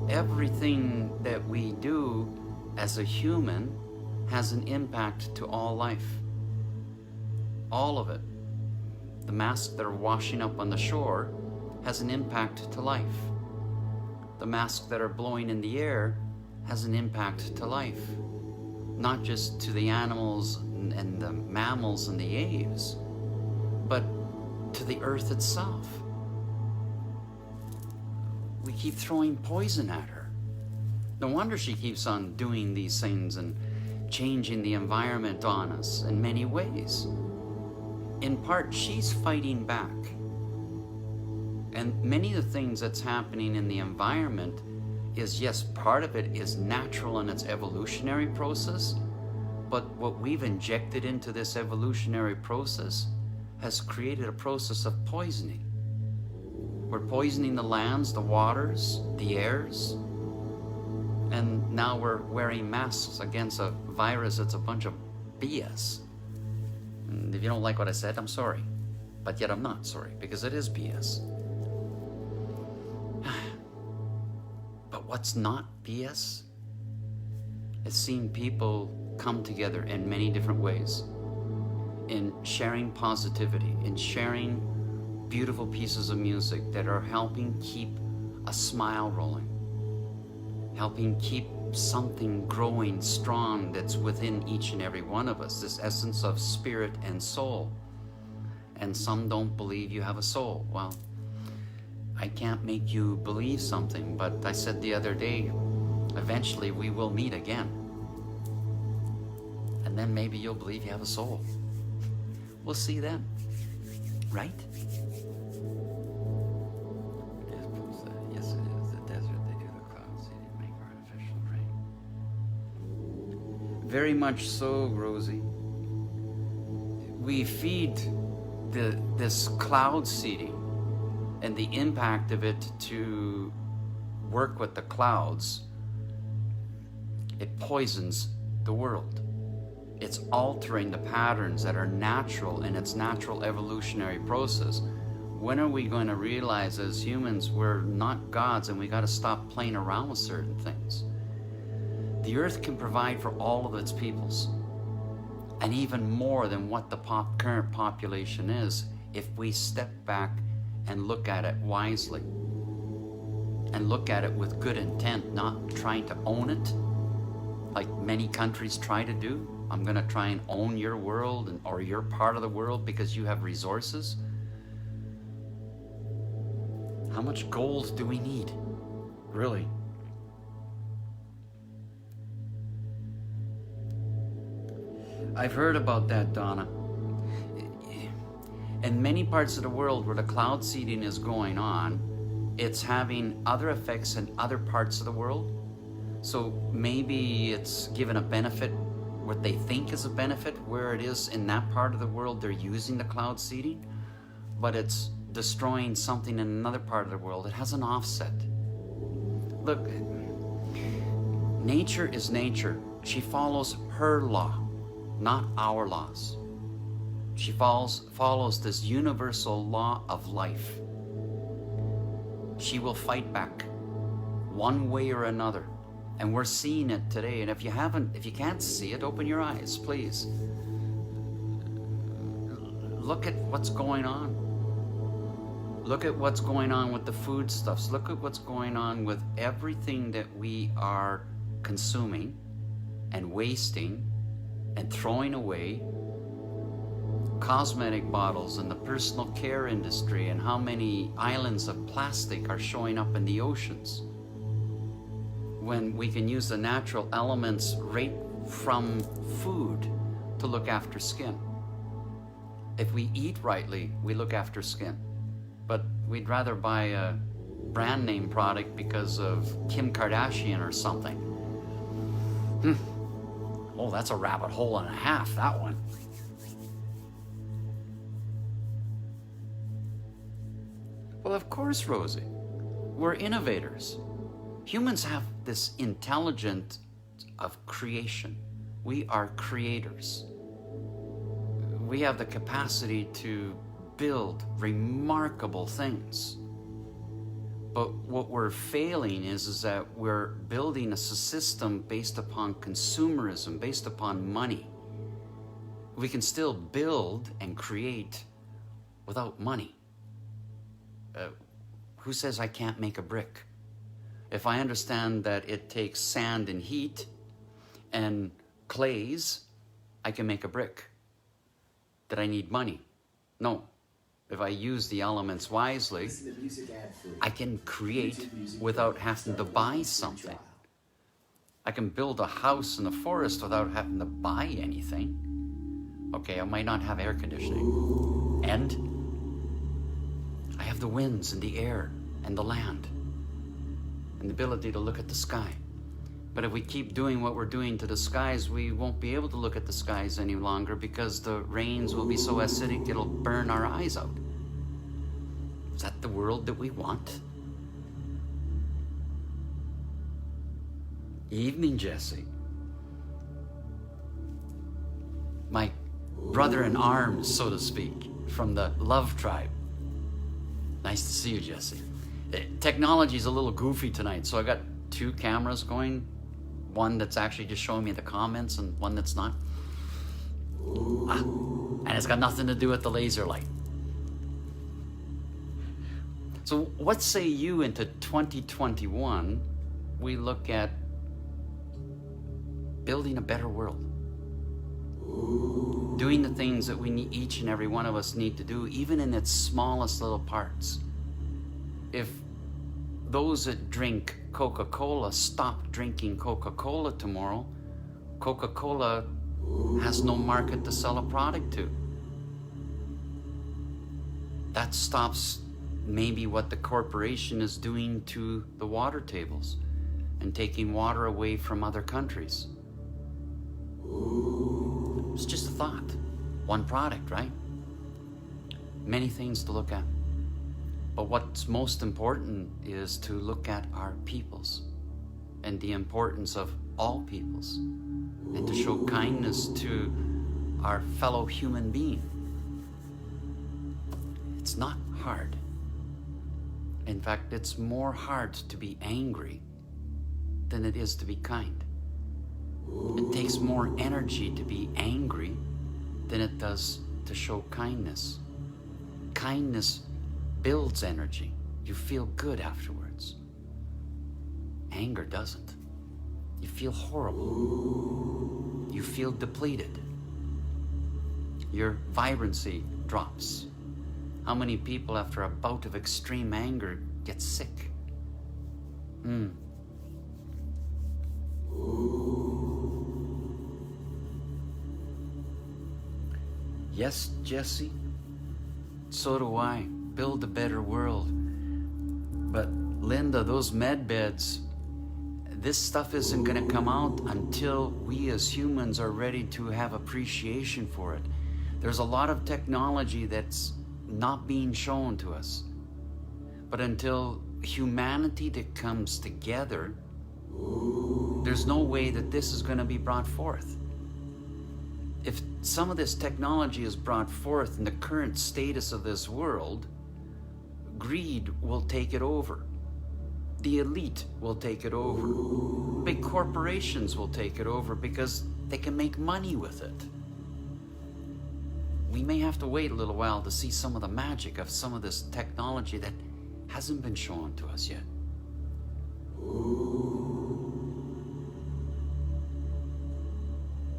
Everything that we do as a human has an impact to all life. All of it. The masks that are washing up on the shore has an impact to life. The masks that are blowing in the air has an impact to life. Not just to the animals and the mammals and the aves, but to the earth itself. We keep throwing poison at her. No wonder she keeps on doing these things and changing the environment on us in many ways. In part, she's fighting back. And many of the things that's happening in the environment is, yes, part of it is natural in its evolutionary process, but what we've injected into this evolutionary process has created a process of poisoning. We're poisoning the lands, the waters, the airs, and now we're wearing masks against a virus that's a bunch of BS. And if you don't like what I said, I'm sorry. But yet I'm not sorry, because it is BS. But what's not BS is seeing people come together in many different ways, in sharing positivity, in sharing beautiful pieces of music that are helping keep a smile rolling, helping keep something growing strong that's within each and every one of us, this essence of spirit and soul. And some don't believe you have a soul. Well, I can't make you believe something, but I said the other day, eventually we will meet again. And then maybe you'll believe you have a soul. We'll see then. Right? Yes, it is. The desert, they do the cloud seeding, make artificial rain. Very much so, Rosie. We feed this cloud seeding and the impact of it to work with the clouds. It poisons the world. It's altering the patterns that are natural in its natural evolutionary process. When are we going to realize as humans we're not gods and we got to stop playing around with certain things? The earth can provide for all of its peoples, and even more than what the current population is, if we step back and look at it wisely and look at it with good intent, not trying to own it like many countries try to do. I'm going to try and own your world or your part of the world because you have resources. How much gold do we need? Really? I've heard about that, Donna. In many parts of the world where the cloud seeding is going on, it's having other effects in other parts of the world. So maybe it's given a benefit, what they think is a benefit, where it is in that part of the world they're using the cloud seeding, but it's destroying something in another part of the world. It has an offset. Look, nature is nature. She follows her law, not our laws. She follows this universal law of life. She will fight back one way or another. And we're seeing it today. And if you can't see it, open your eyes, please. Look at what's going on. Look at what's going on with the foodstuffs. Look at what's going on with everything that we are consuming and wasting and throwing away. Cosmetic bottles and the personal care industry, and how many islands of plastic are showing up in the oceans, when we can use the natural elements right from food to look after skin. If we eat rightly, we look after skin. But we'd rather buy a brand name product because of Kim Kardashian or something. Oh, that's a rabbit hole and a half, that one. Well, of course, Rosie. We're innovators. Humans have this intelligence of creation. We are creators. We have the capacity to build remarkable things. But what we're failing is that we're building a system based upon consumerism, based upon money. We can still build and create without money. Who says I can't make a brick? If I understand that it takes sand and heat and clays, I can make a brick. That I need money? No. If I use the elements wisely, I can create without having to buy something. I can build a house in the forest without having to buy anything. Okay, I might not have air conditioning. And I have the winds and the air and the land and the ability to look at the sky. But if we keep doing what we're doing to the skies, we won't be able to look at the skies any longer because the rains will be so acidic it'll burn our eyes out. Is that the world that we want? Evening, Jesse. My brother in arms, so to speak, from the Love Tribe. Nice to see you, Jesse. Technology's a little goofy tonight, so I got two cameras going. One that's actually just showing me the comments and one that's not. And it's got nothing to do with the laser light. So what say you into 2021, we look at building a better world. Doing the things that we need, each and every one of us need to do, even in its smallest little parts. If those that drink Coca-Cola stop drinking Coca-Cola tomorrow, Coca-Cola has no market to sell a product to. That stops maybe what the corporation is doing to the water tables and taking water away from other countries. It's just a thought. One product, right? Many things to look at. But what's most important is to look at our peoples and the importance of all peoples, and to show kindness to our fellow human being. It's not hard. In fact, it's more hard to be angry than it is to be kind. It takes more energy to be angry than it does to show kindness. Kindness builds energy. You feel good afterwards. Anger doesn't. You feel horrible. You feel depleted. Your vibrancy drops. How many people after a bout of extreme anger get sick? Yes, Jesse, so do I. Build a better world. But Linda, those med beds, this stuff isn't going to come out until we as humans are ready to have appreciation for it. There's a lot of technology that's not being shown to us. But until humanity that comes together, there's no way that this is going to be brought forth. If some of this technology is brought forth in the current status of this world, greed will take it over. The elite will take it over. Big corporations will take it over because they can make money with it. We may have to wait a little while to see some of the magic of some of this technology that hasn't been shown to us yet.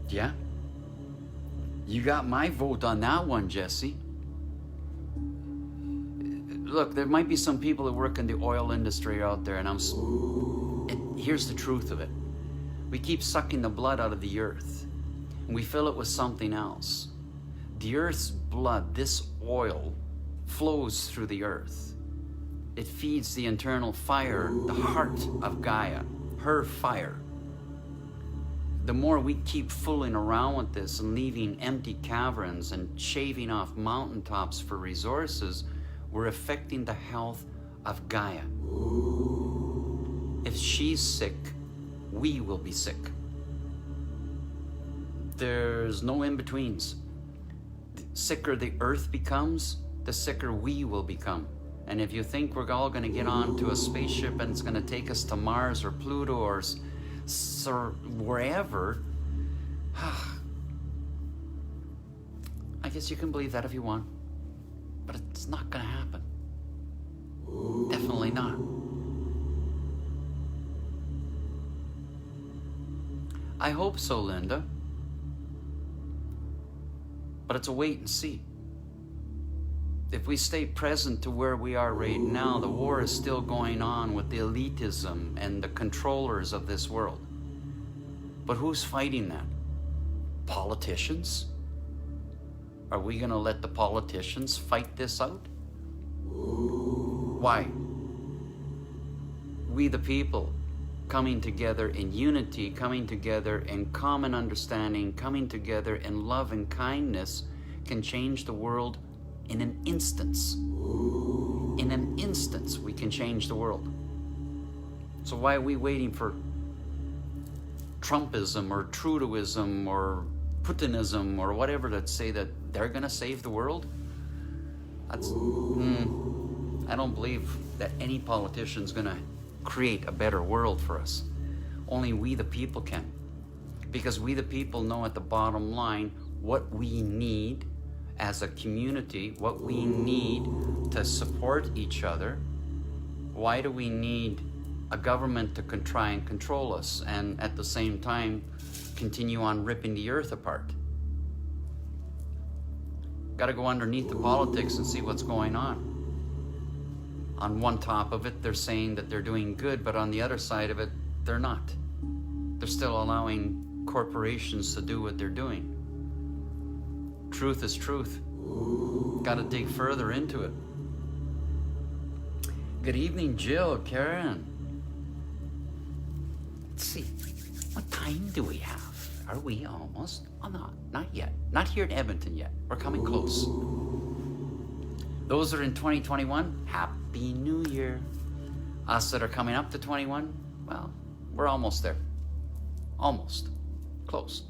Yeah? You got my vote on that one, Jesse. Look, there might be some people that work in the oil industry out there, and here's the truth of it. We keep sucking the blood out of the earth, and we fill it with something else. The earth's blood, this oil, flows through the earth. It feeds the internal fire, the heart of Gaia, her fire. The more we keep fooling around with this and leaving empty caverns and shaving off mountaintops for resources, we're affecting the health of Gaia. If she's sick, we will be sick. There's no in-betweens. The sicker the earth becomes, the sicker we will become. And if you think we're all going to get onto a spaceship and it's going to take us to Mars or Pluto or wherever, I guess you can believe that if you want. But it's not going to happen. Definitely not. I hope so, Linda. But it's a wait and see. If we stay present to where we are right now, the war is still going on with the elitism and the controllers of this world. But who's fighting that? Politicians? Are we going to let the politicians fight this out? Why? We the people, coming together in unity, coming together in common understanding, coming together in love and kindness, can change the world in an instance. In an instance, we can change the world. So why are we waiting for Trumpism or Trudeauism or Putinism or whatever that say that they're going to save the world? That's, I don't believe that any politician's going to create a better world for us. Only we the people can. Because we the people know at the bottom line what we need as a community, what we need to support each other. Why do we need a government to try and control us and at the same time continue on ripping the earth apart? Got to go underneath the politics and see what's going on. On one top of it, they're saying that they're doing good, but on the other side of it, they're not. They're still allowing corporations to do what they're doing. Truth is truth. Got to dig further into it. Good evening, Jill, Karen. Let's see. What time do we have? Are we almost? Oh, no, not yet. Not here in Edmonton yet. We're coming close. Those that are in 2021, Happy New Year. Us that are coming up to 21, well, we're almost there. Almost. Close.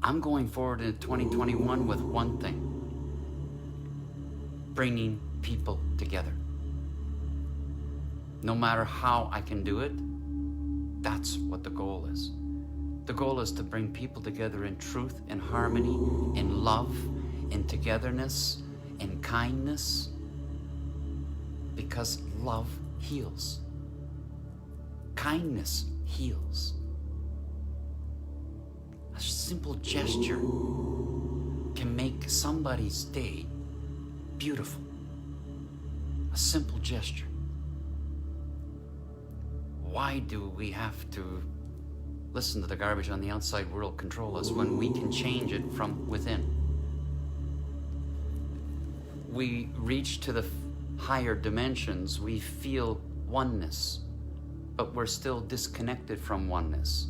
I'm going forward in 2021 with one thing. Bringing people together. No matter how I can do it, that's what the goal is. The goal is to bring people together in truth, in harmony, in love, in togetherness, in kindness, because love heals. Kindness heals. A simple gesture can make somebody's day beautiful. A simple gesture. Why do we have to listen to the garbage on the outside world control us when we can change it from within? We reach to the higher dimensions, we feel oneness, but we're still disconnected from oneness.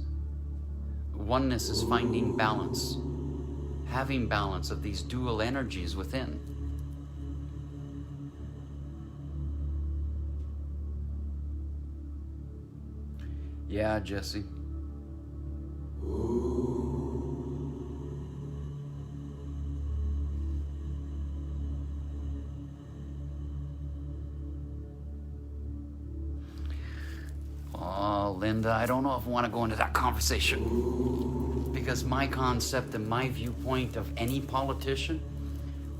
Oneness is finding balance, having balance of these dual energies within. Yeah, Jesse. Oh, Linda, I don't know if I want to go into that conversation. Because my concept and my viewpoint of any politician,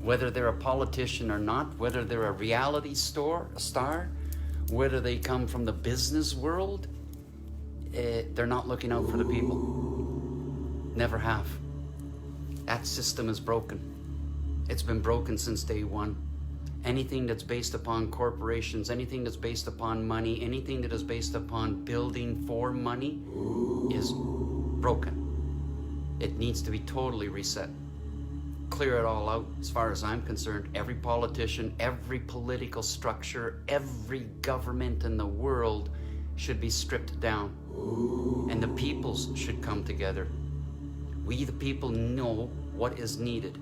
whether they're a politician or not, whether they're a reality star, whether they come from the business world, they're not looking out for the people. Never have. That system is broken. It's been broken since day one. Anything that's based upon corporations, anything that's based upon money, anything that is based upon building for money is broken. It needs to be totally reset. Clear it all out. As far as I'm concerned, every politician, every political structure, every government in the world should be stripped down. And the peoples should come together. We, the people, know what is needed.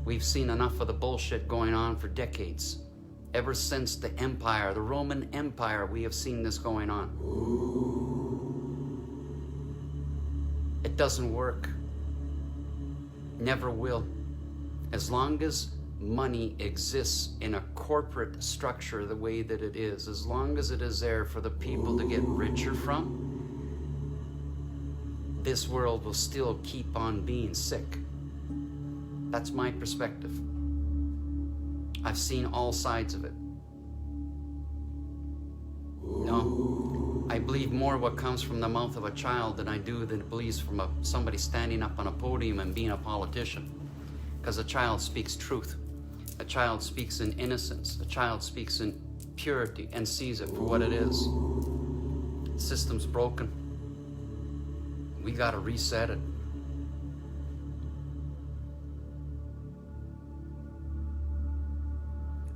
We've seen enough of the bullshit going on for decades. Ever since the empire, the Roman Empire, we have seen this going on. It doesn't work. Never will. As long as money exists in a corporate structure the way that it is, as long as it is there for the people to get richer from, this world will still keep on being sick. That's my perspective. I've seen all sides of it. No, I believe more what comes from the mouth of a child than I do that believes from somebody standing up on a podium and being a politician. Because a child speaks truth. A child speaks in innocence. A child speaks in purity and sees it for what it is. The system's broken. We gotta reset it.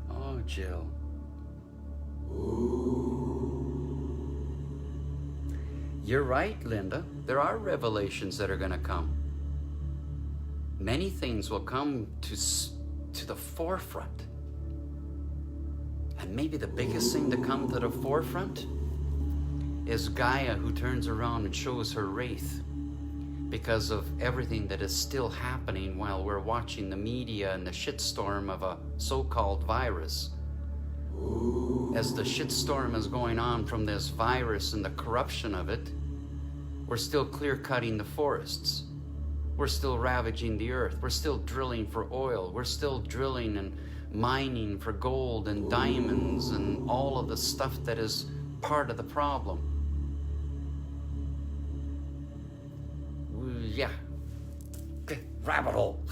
Oh, Jill. You're right, Linda. There are revelations that are gonna come. Many things will come to the forefront. And maybe the biggest thing to come to the forefront is Gaia, who turns around and shows her wraith because of everything that is still happening while we're watching the media and the shitstorm of a so-called virus. As the shitstorm is going on from this virus and the corruption of it, we're still clear-cutting the forests. We're still ravaging the earth. We're still drilling for oil. We're still drilling and mining for gold and diamonds and all of the stuff that is part of the problem. Yeah. Okay. Rabbit hole.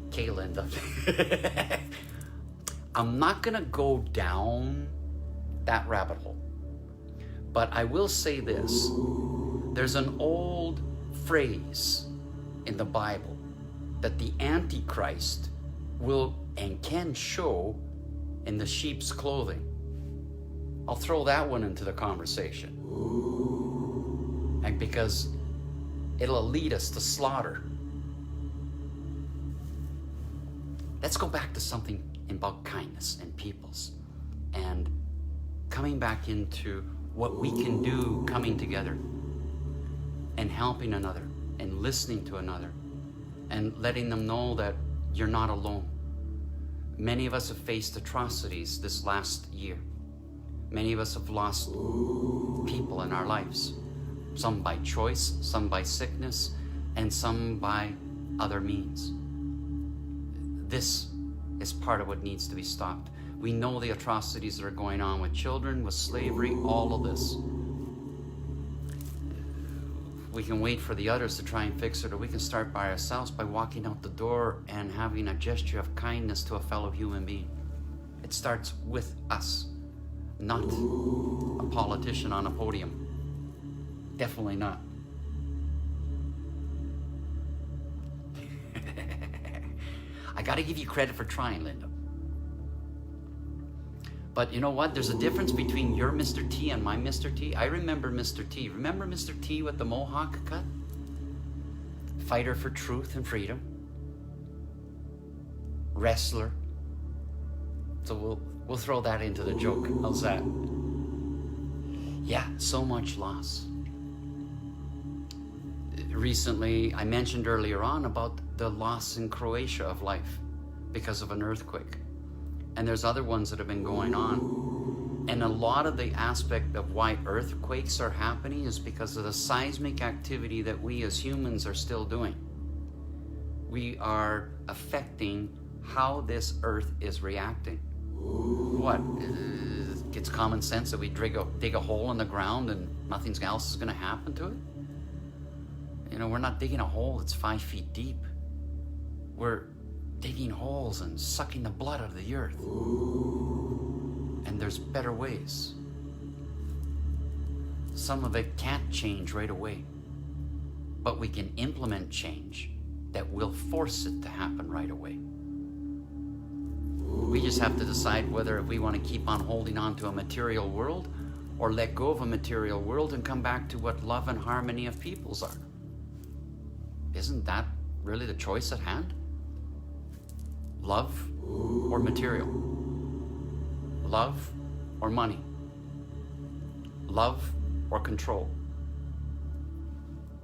Okay, Linda. I'm not going to go down that rabbit hole. But I will say this. There's an old phrase in the Bible that the Antichrist will and can show in the sheep's clothing. I'll throw that one into the conversation. And because it'll lead us to slaughter. Let's go back to something about kindness and peoples. And coming back into what we can do coming together and helping another and listening to another and letting them know that you're not alone. Many of us have faced atrocities this last year. Many of us have lost people in our lives. Some by choice, some by sickness, and some by other means. This is part of what needs to be stopped. We know the atrocities that are going on with children, with slavery, all of this. We can wait for the others to try and fix it, or we can start by ourselves by walking out the door and having a gesture of kindness to a fellow human being. It starts with us, not a politician on a podium. Definitely not. I got to give you credit for trying, Linda. But you know what? There's a difference between your Mr. T and my Mr. T. I remember Mr. T. Remember Mr. T with the mohawk cut? Fighter for truth and freedom. Wrestler. So we'll throw that into the joke. How's that? Yeah, so much loss. Recently, I mentioned earlier on about the loss in Croatia of life because of an earthquake. And there's other ones that have been going on. And a lot of the aspect of why earthquakes are happening is because of the seismic activity that we as humans are still doing. We are affecting how this earth is reacting. What? It's common sense that we dig a hole in the ground and nothing else is going to happen to it? You know, we're not digging a hole that's 5 feet deep. We're digging holes and sucking the blood out of the earth. And there's better ways. Some of it can't change right away, but we can implement change that will force it to happen right away. We just have to decide whether we want to keep on holding on to a material world or let go of a material world and come back to what love and harmony of peoples are. Isn't that really the choice at hand? Love or material? Love or money? Love or control?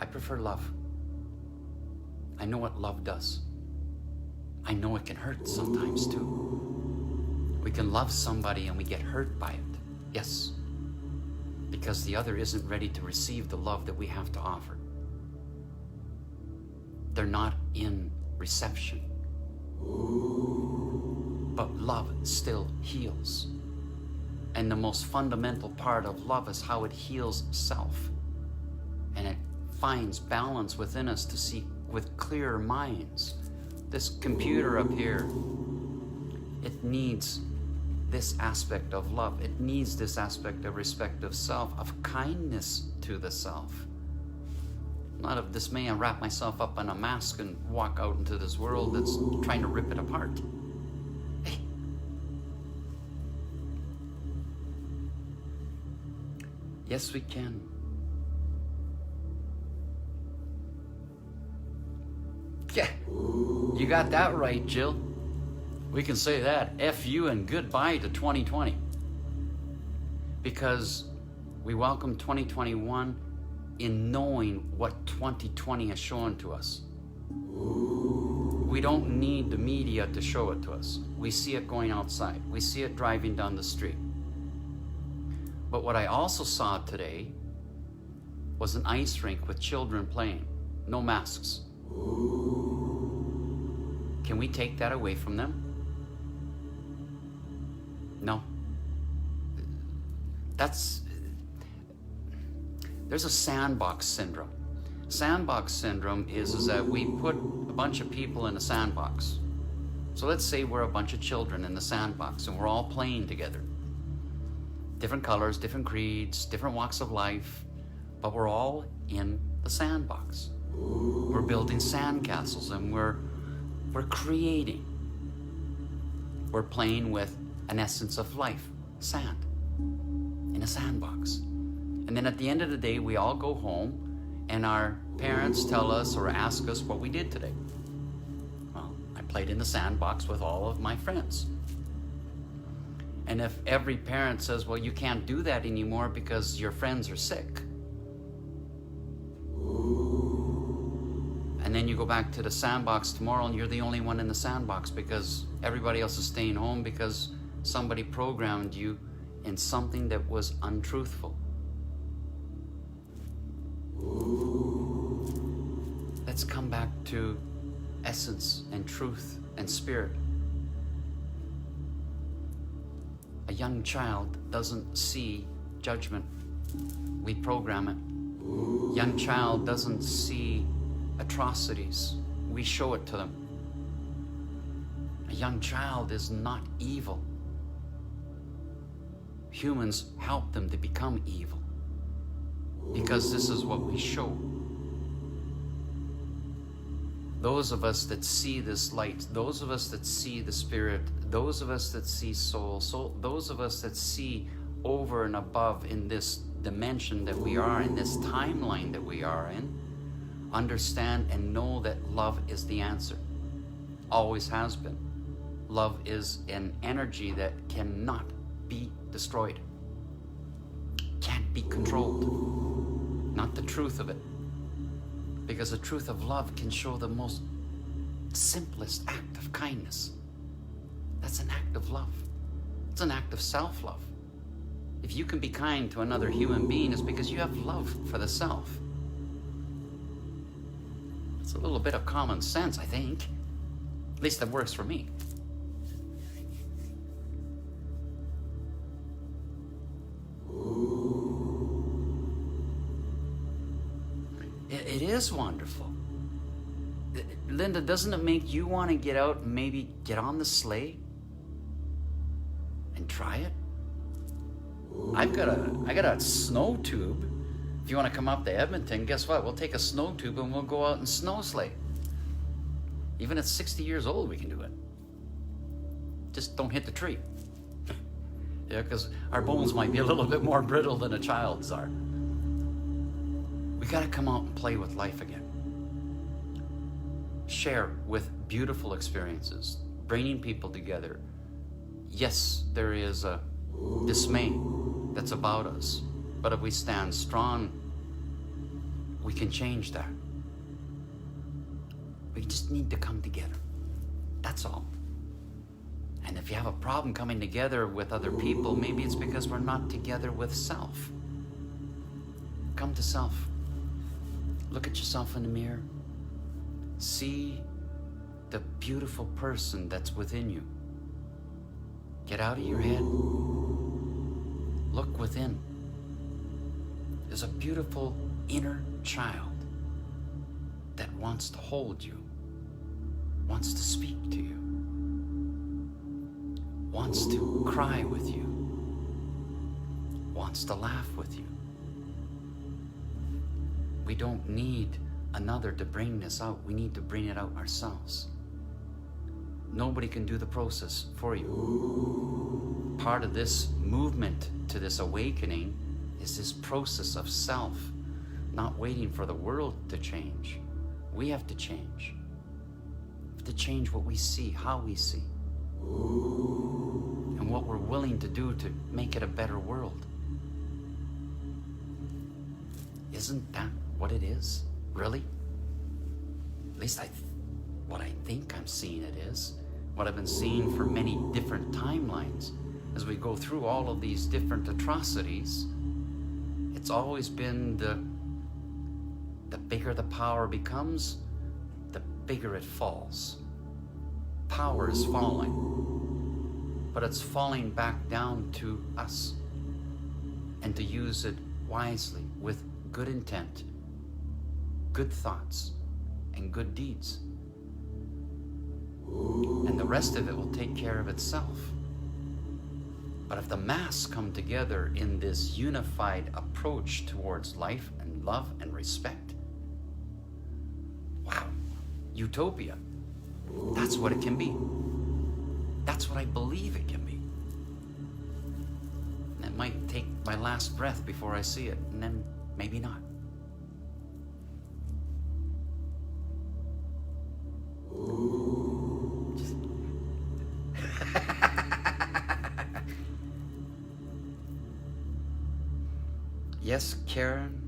I prefer love. I know what love does. I know it can hurt sometimes too. We can love somebody and we get hurt by it. Yes. Because the other isn't ready to receive the love that we have to offer. They're not in reception. But love still heals. And the most fundamental part of love is how it heals self. And it finds balance within us to see with clearer minds. This computer up here, it needs this aspect of love. It needs this aspect of respect of self, of kindness to the self. Not of dismay and wrap myself up in a mask and walk out into this world that's trying to rip it apart. Hey. Yes, we can. Yeah, you got that right, Jill. We can say that. F you and goodbye to 2020. Because we welcome 2021 in knowing what 2020 has shown to us. We don't need the media to show it to us. We see it going outside. We see it driving down the street. But what I also saw today was an ice rink with children playing. No masks. Can we take that away from them? No. There's a sandbox syndrome. Sandbox syndrome is that we put a bunch of people in a sandbox So let's say we're a bunch of children in the sandbox and we're all playing together. Different colors, different creeds, different walks of life, but we're all in the sandbox. We're building sandcastles and we're creating. We're playing with an essence of life, sand, in a sandbox. And then at the end of the day, we all go home and our parents tell us or ask us what we did today. Well, I played in the sandbox with all of my friends. And if every parent says, well, you can't do that anymore because your friends are sick. And then you go back to the sandbox tomorrow and you're the only one in the sandbox because everybody else is staying home because somebody programmed you in something that was untruthful. Let's come back to essence and truth and spirit. A young child doesn't see judgment. We program it. Young child doesn't see atrocities. We show it to them. A young child is not evil. Humans help them to become evil because this is what we show. Those of us that see this light, those of us that see the spirit, those of us that see soul, those of us that see over and above in this dimension that we are, in this timeline that we are in, understand and know that love is the answer. Always has been. Love is an energy that cannot be destroyed. Can't be controlled. Not the truth of it. Because the truth of love can show the most simplest act of kindness. That's an act of love. It's an act of self-love. If you can be kind to another human being, it's because you have love for the self. It's a little bit of common sense, I think. At least that works for me. It is wonderful. Linda, doesn't it make you want to get out and maybe get on the sleigh and try it? I got a snow tube. If you want to come up to Edmonton, guess what? We'll take a snow tube and we'll go out and snow sleigh. Even at 60 years old, we can do it. Just don't hit the tree. Yeah, because our bones might be a little bit more brittle than a child's are. We got to come out and play with life again. Share with beautiful experiences, bringing people together. Yes, there is a dismay that's about us, but if we stand strong, we can change that. We just need to come together. That's all. And if you have a problem coming together with other people, maybe it's because we're not together with self. Come to self. Look at yourself in the mirror. See the beautiful person that's within you. Get out of your head. Look within. There's a beautiful inner child that wants to hold you, wants to speak to you, wants to cry with you, wants to laugh with you. We don't need another to bring this out. We need to bring it out ourselves. Nobody can do the process for you. Part of this movement to this awakening is this process of self, not waiting for the world to change. We have to change. We have to change what we see, how we see, and what we're willing to do to make it a better world. Isn't that what it is, really? At least what I think I'm seeing it is. What I've been seeing for many different timelines. As we go through all of these different atrocities, it's always been the bigger the power becomes, the bigger it falls. Power is falling, but it's falling back down to us, and to use it wisely with good intent, good thoughts, and good deeds. And the rest of it will take care of itself. But if the mass come together in this unified approach towards life and love and respect, wow, utopia. That's what it can be. That's what I believe it can be. And it might take my last breath before I see it, and then maybe not. Yes, Karen.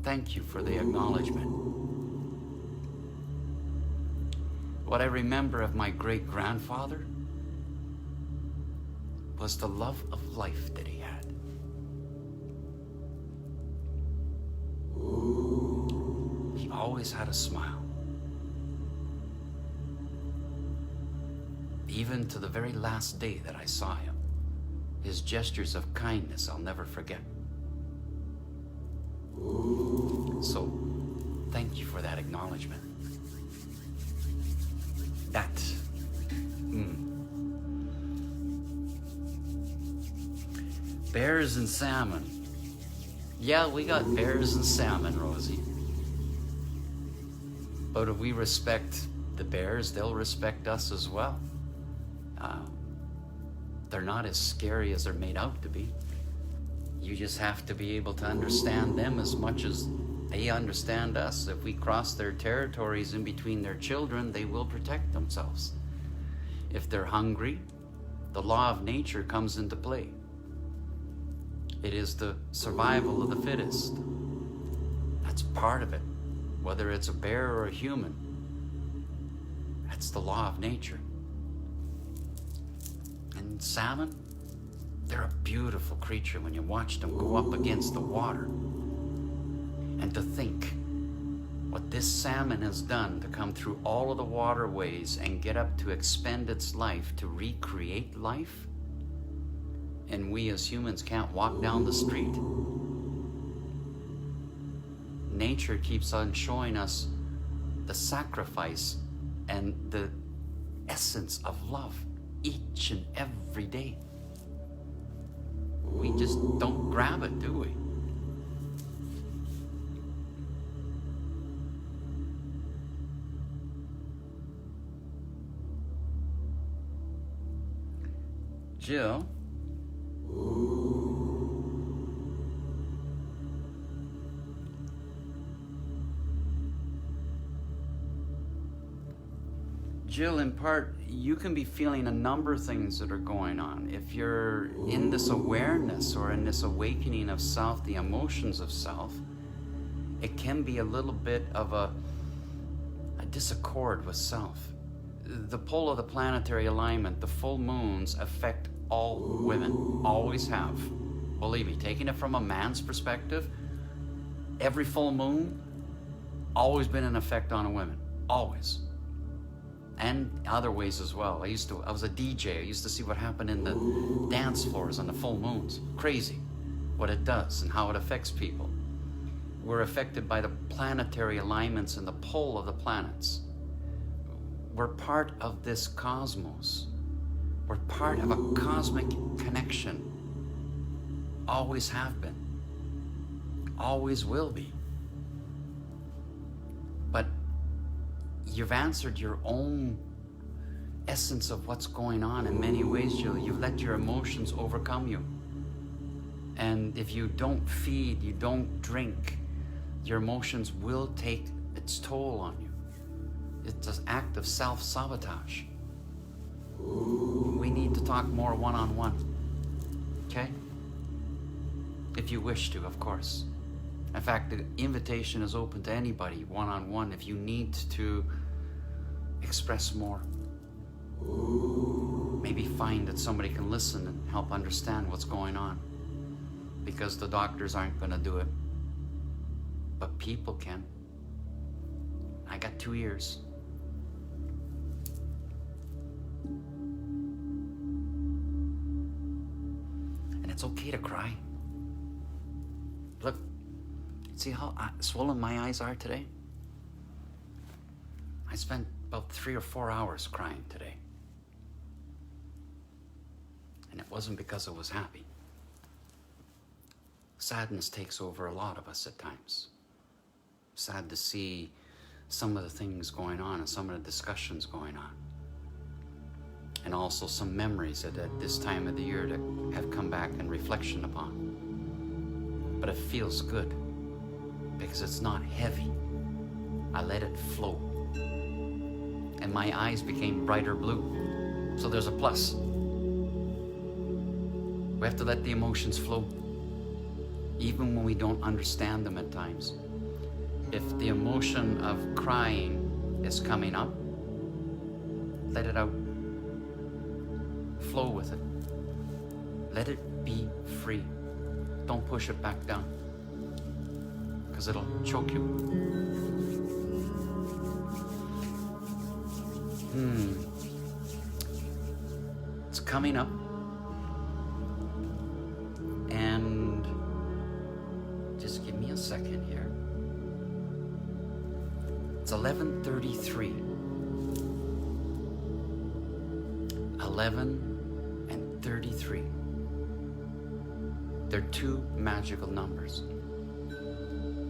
Thank you for the acknowledgement. What I remember of my great-grandfather was the love of life that he had. He always had a smile. Even to the very last day that I saw him, his gestures of kindness I'll never forget. So, thank you for that acknowledgement. Bears and salmon. Yeah, we got bears and salmon, Rosie. But if we respect the bears, they'll respect us as well. They're not as scary as they're made out to be. You just have to be able to understand them as much as they understand us. If we cross their territories in between their children, they will protect themselves. If they're hungry, the law of nature comes into play. It is the survival of the fittest. That's part of it. Whether it's a bear or a human, that's the law of nature. And salmon, they're a beautiful creature when you watch them go up against the water. And to think what this salmon has done to come through all of the waterways and get up to expend its life to recreate life, and we as humans can't walk down the street. Nature keeps on showing us the sacrifice and the essence of love each and every day. We just don't grab it, do we? Jill? Jill, in part, you can be feeling a number of things that are going on. If you're in this awareness or in this awakening of self, the emotions of self, it can be a little bit of a disaccord with self. The pull of the planetary alignment, the full moons affect all women, always have. Believe me, taking it from a man's perspective, every full moon, always been an effect on a woman, always. And other ways as well. I was a DJ. I used to see what happened in the dance floors on the full moons. Crazy what it does and how it affects people. We're affected by the planetary alignments and the pull of the planets. We're part of this cosmos. We're part of a cosmic connection. Always have been. Always will be. But you've answered your own essence of what's going on in many ways, Jill. You've let your emotions overcome you. And if you don't feed, you don't drink, your emotions will take its toll on you. It's an act of self-sabotage. We need to talk more one-on-one, okay? If you wish to, of course. In fact, the invitation is open to anybody, one-on-one, if you need to express more. Maybe find that somebody can listen and help understand what's going on. Because the doctors aren't going to do it. But people can. I got 2 ears. And it's okay to cry. Look, see how swollen my eyes are today? I spent about 3 or 4 hours crying today. And it wasn't because I was happy. Sadness takes over a lot of us at times. Sad to see some of the things going on and some of the discussions going on. And also some memories at this time of the year that have come back in reflection upon. But it feels good because it's not heavy. I let it flow. And my eyes became brighter blue. So there's a plus. We have to let the emotions flow, even when we don't understand them at times. If the emotion of crying is coming up, let it out. Flow with it. Let it be free. Don't push it back down, because it'll choke you. It's coming up, and just give me a second here. It's 11:33. 11:33. They're two magical numbers.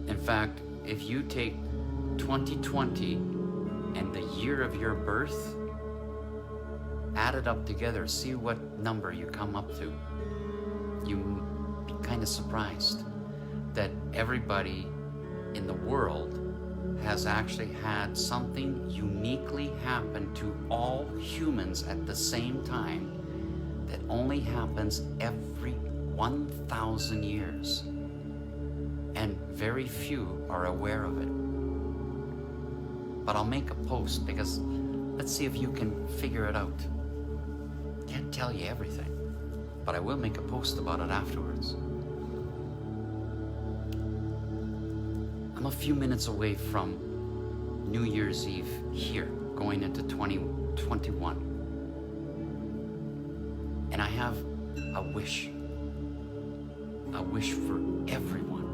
In fact, if you take 2020 and the year of your birth, add it up together, see what number you come up to. You'll be kind of surprised that everybody in the world has actually had something uniquely happen to all humans at the same time that only happens every 1,000 years. And very few are aware of it. But I'll make a post, because let's see if you can figure it out. Can't tell you everything, but I will make a post about it afterwards. I'm a few minutes away from New Year's Eve here, going into 2021. And I have a wish for everyone,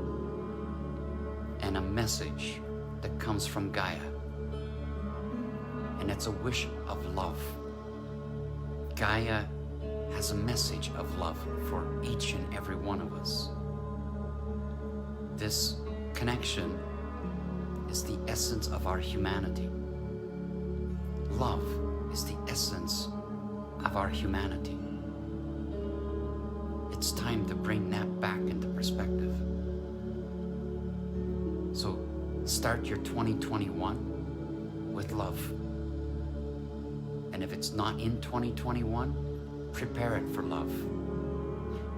and a message that comes from Gaia. And it's a wish of love. Gaia has a message of love for each and every one of us. This connection is the essence of our humanity. Love is the essence of our humanity. It's time to bring that back into perspective. So start your 2021 with love. And if it's not in 2021, prepare it for love.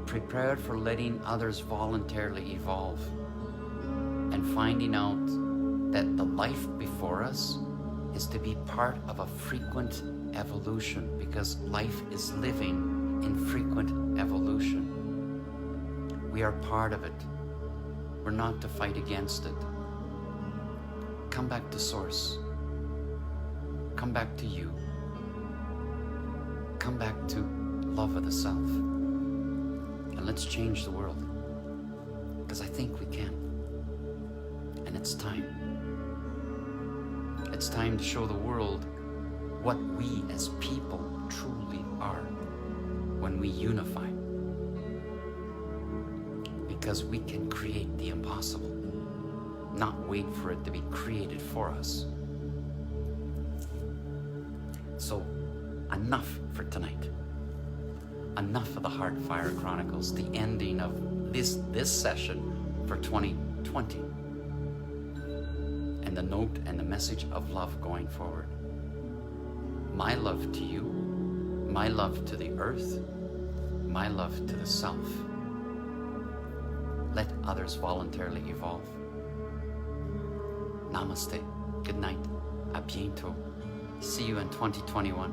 Prepare it for letting others voluntarily evolve, and finding out that the life before us is to be part of a frequent evolution, because life is living in frequent evolution. We are part of it. We're not to fight against it. Come back to source. Come back to you. Come back to love of the self. And let's change the world. Because I think we can. And it's time. It's time to show the world what we as people truly are when we unify. Because we can create the impossible, not wait for it to be created for us. So, enough for tonight. Enough of the Heartfire Chronicles, the ending of this session for 2020. And the note and the message of love going forward. My love to you, my love to the earth, my love to the self. Let others voluntarily evolve. Namaste. Good night. A bientôt. See you in 2021.